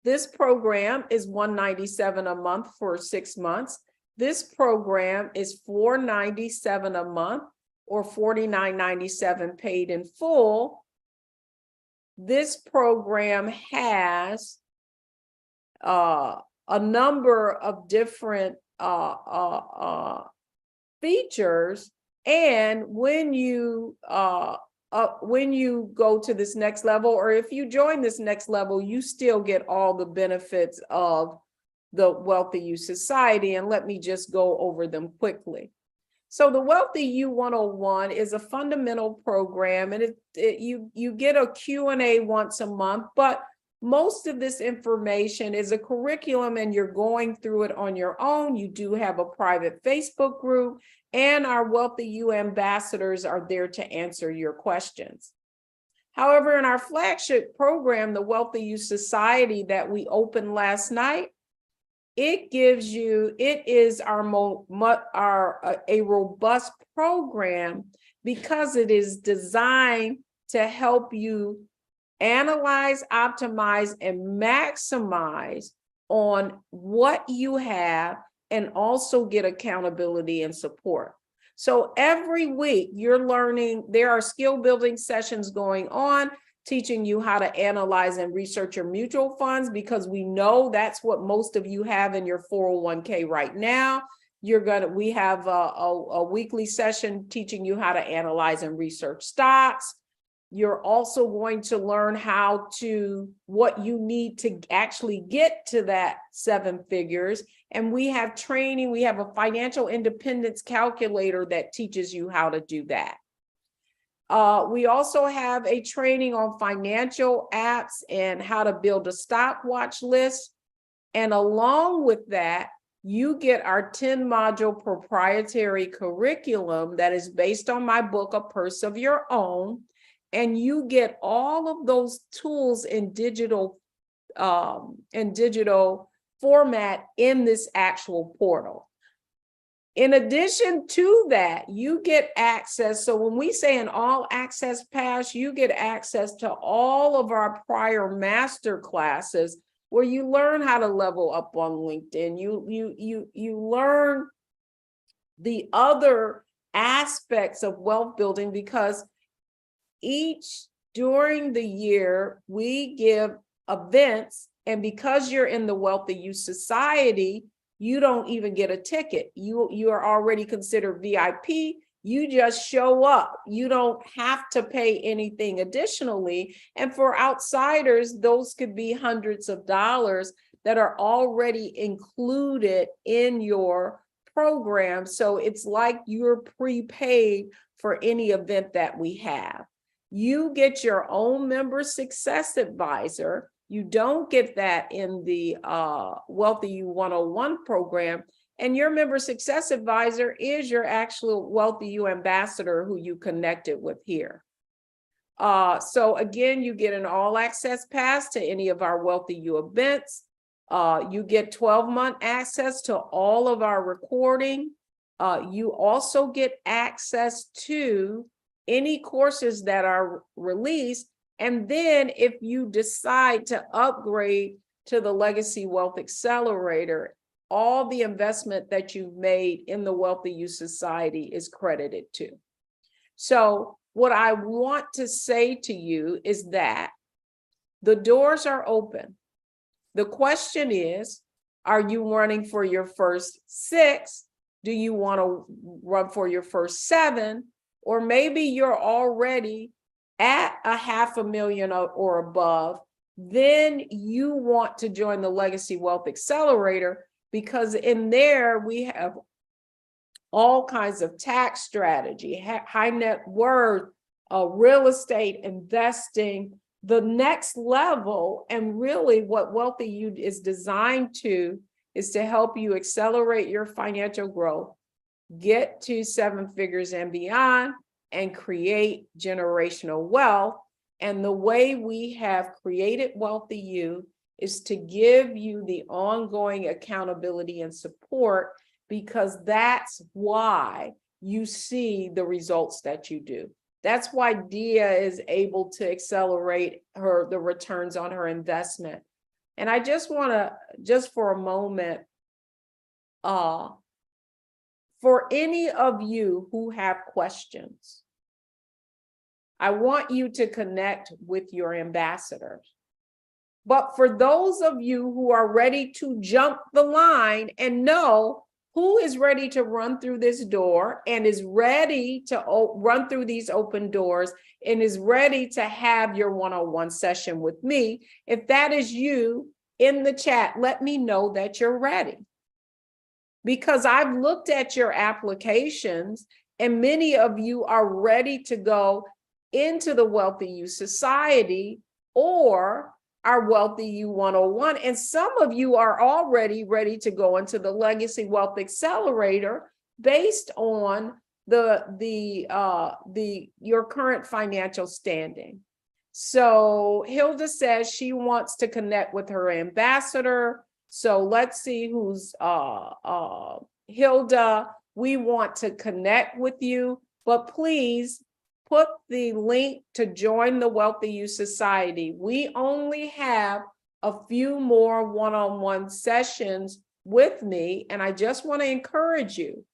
This program is $197 a month for 6 months. This program is $497 a month, or $49.97 paid in full. This program has a number of different features, and when you go to this next level, or if you join this next level, you still get all the benefits of the WealthyU Society. And let me just go over them quickly. So the WealthyU 101 is a fundamental program, and you get a Q&A once a month, but most of this information is a curriculum, and you're going through it on your own. You do have a private Facebook group, and our WealthyU ambassadors are there to answer your questions. However, in our flagship program, the WealthyU Society that we opened last night, it is a robust program because it is designed to help you analyze, optimize, and maximize on what you have, and also get accountability and support. So every week you're learning, there are skill building sessions going on, teaching you how to analyze and research your mutual funds, because we know that's what most of you have in your 401k right now. We have a weekly session teaching you how to analyze and research stocks. You're also going to learn what you need to actually get to that 7 figures. And we have training, we have a financial independence calculator that teaches you how to do that. We also have a training on financial apps and how to build a stock watch list. And along with that, you get our 10-module proprietary curriculum that is based on my book, A Purse of Your Own. And you get all of those tools in digital format in this actual portal. In addition to that, you get access. So when we say an all access pass, you get access to all of our prior master classes where you learn how to level up on LinkedIn. You learn the other aspects of wealth building, because during the year we give events, and because you're in the WealthyU Society, you don't even get a ticket. You are already considered VIP. You just show up. You don't have to pay anything additionally. And for outsiders, those could be hundreds of dollars that are already included in your program. So it's like you're prepaid for any event that we have. You get your own member success advisor. You don't get that in the WealthyU 101 program. And your member success advisor is your actual WealthyU ambassador who you connected with here. So again, you get an all access pass to any of our WealthyU events. You get 12-month access to all of our recording. You also get access to any courses that are released. And then if you decide to upgrade to the Legacy Wealth Accelerator, all the investment that you've made in the WealthyU Society is credited to. So what I want to say to you is that the doors are open. The question is, are you running for your first 6? Do you want to run for your first 7? Or maybe you're already at $500,000 or above. Then you want to join the Legacy Wealth Accelerator, because in there we have all kinds of tax strategy, high net worth, real estate investing, the next level. And really what WealthyU is designed to is to help you accelerate your financial growth, get to 7 figures and beyond, and create generational wealth. And the way we have created WealthyU is to give you the ongoing accountability and support, because that's why you see the results that you do. That's why Dia is able to accelerate the returns on her investment. And I just want to, just for a moment, for any of you who have questions, I want you to connect with your ambassadors. But for those of you who are ready to jump the line and know who is ready to run through this door and is ready to run through these open doors and is ready to have your one-on-one session with me, if that is you, in the chat, let me know that you're ready. Because I've looked at your applications and many of you are ready to go into the WealthyU Society or our WealthyU 101. And some of you are already ready to go into the Legacy Wealth Accelerator based on your current financial standing. So Hilda says she wants to connect with her ambassador. So let's see who's Hilda. We want to connect with you, but please put the link to join the WealthyU Society. We only have a few more one-on-one sessions with me, and I just want to encourage you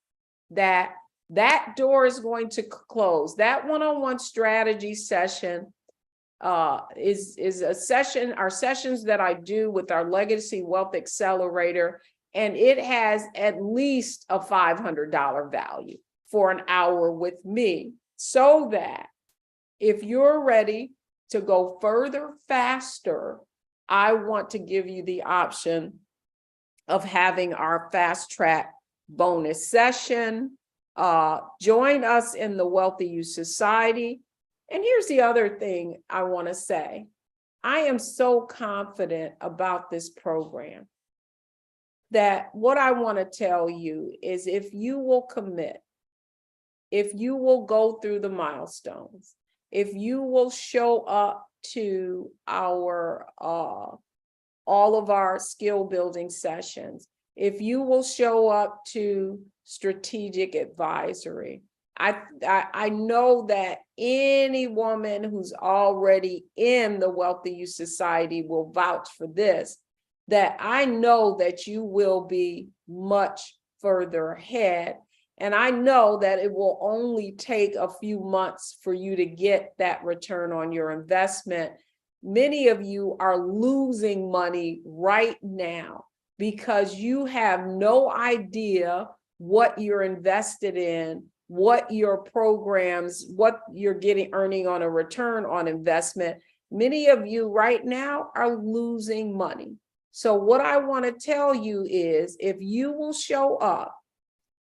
that that door is going to close. That one-on-one strategy session is a session, our sessions that I do with our Legacy Wealth Accelerator, and it has at least a $500 value for an hour with me. So that if you're ready to go further, faster, I want to give you the option of having our fast track bonus session. Join us in the WealthyU Society. And here's the other thing I want to say. I am so confident about this program that what I want to tell you is, if you will commit, if you will go through the milestones, if you will show up to our all of our skill building sessions, if you will show up to strategic advisory, I know that any woman who's already in the WealthyU Society will vouch for this, that I know that you will be much further ahead. And I know that it will only take a few months for you to get that return on your investment. Many of you are losing money right now because you have no idea what you're invested in what your programs, what you're earning on a return on investment, many of you right now are losing money. So what I want to tell you is, if you will show up,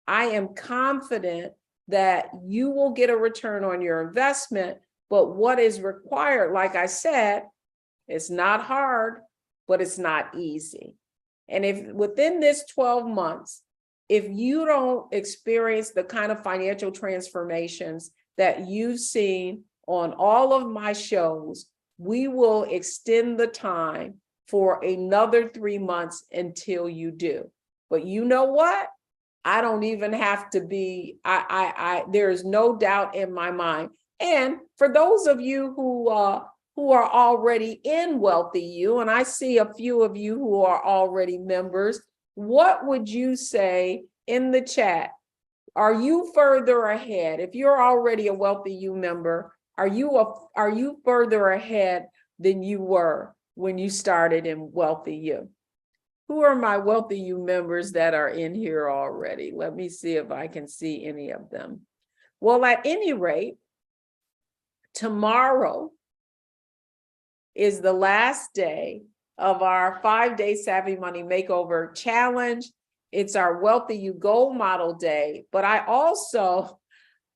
I am confident that you will get a return on your investment. But what is required, like I said, it's not hard, but it's not easy. And if within this 12 months, if you don't experience the kind of financial transformations that you've seen on all of my shows, we will extend the time for another 3 months until you do. But you know what? I don't even have to be, there is no doubt in my mind. And for those of you who are already in WealthyU, and I see a few of you who are already members, what would you say in the chat? Are you further ahead? If you're already a WealthyU member, are you further ahead than you were when you started in WealthyU? Who are my WealthyU members that are in here already? Let me see if I can see any of them. Well, at any rate, tomorrow is the last day of our 5-day Savvy Money Makeover Challenge. It's our WealthyU Gold Model Day, but I also,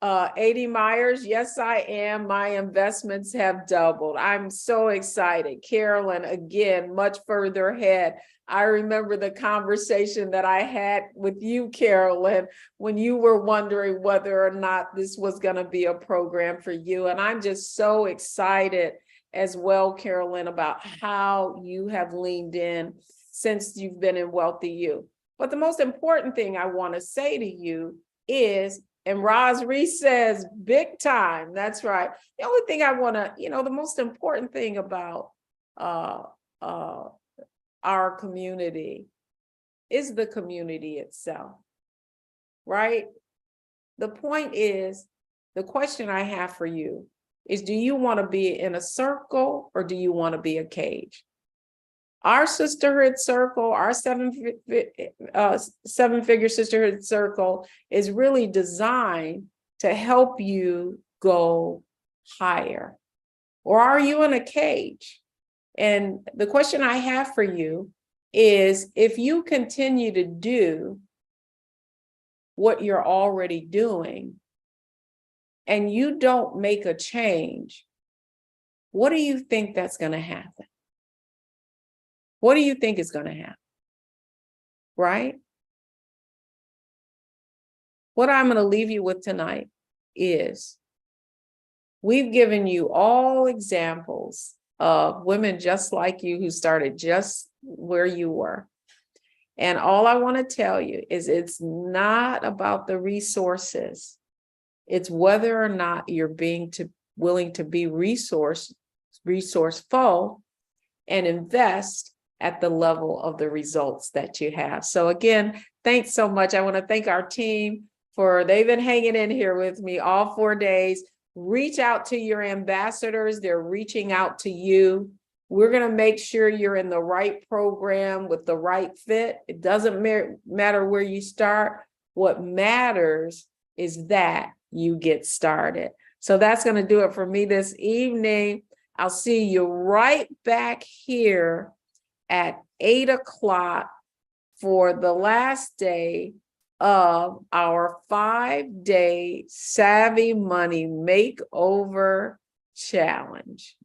80 Myers, yes, I am. My investments have doubled. I'm so excited. Carolyn, again, much further ahead. I remember the conversation that I had with you, Carolyn, when you were wondering whether or not this was going to be a program for you. And I'm just so excited as well, Carolyn, about how you have leaned in since you've been in WealthyU. But the most important thing I want to say to you is, and Roz Reese says, big time. That's right. The only thing I want to, the most important thing about our community is the community itself, right? The point is, the question I have for you is, do you want to be in a circle or do you want to be a cage? Our sisterhood circle, our seven-figure sisterhood circle is really designed to help you go higher. Or are you in a cage? And the question I have for you is, if you continue to do what you're already doing and you don't make a change, what do you think that's going to happen? What do you think is going to happen? Right? What I'm going to leave you with tonight is, we've given you all examples of women just like you who started just where you were. And all I want to tell you is, it's not about the resources. It's whether or not you're willing to be resourceful and invest at the level of the results that you have. So again, thanks so much. I want to thank our team they've been hanging in here with me all 4 days. Reach out to your ambassadors. They're reaching out to you. We're going to make sure you're in the right program with the right fit. It doesn't matter where you start. What matters is that you get started. So that's going to do it for me this evening. I'll see you right back here at 8 o'clock for the last day of our 5-day Savvy Money Makeover Challenge.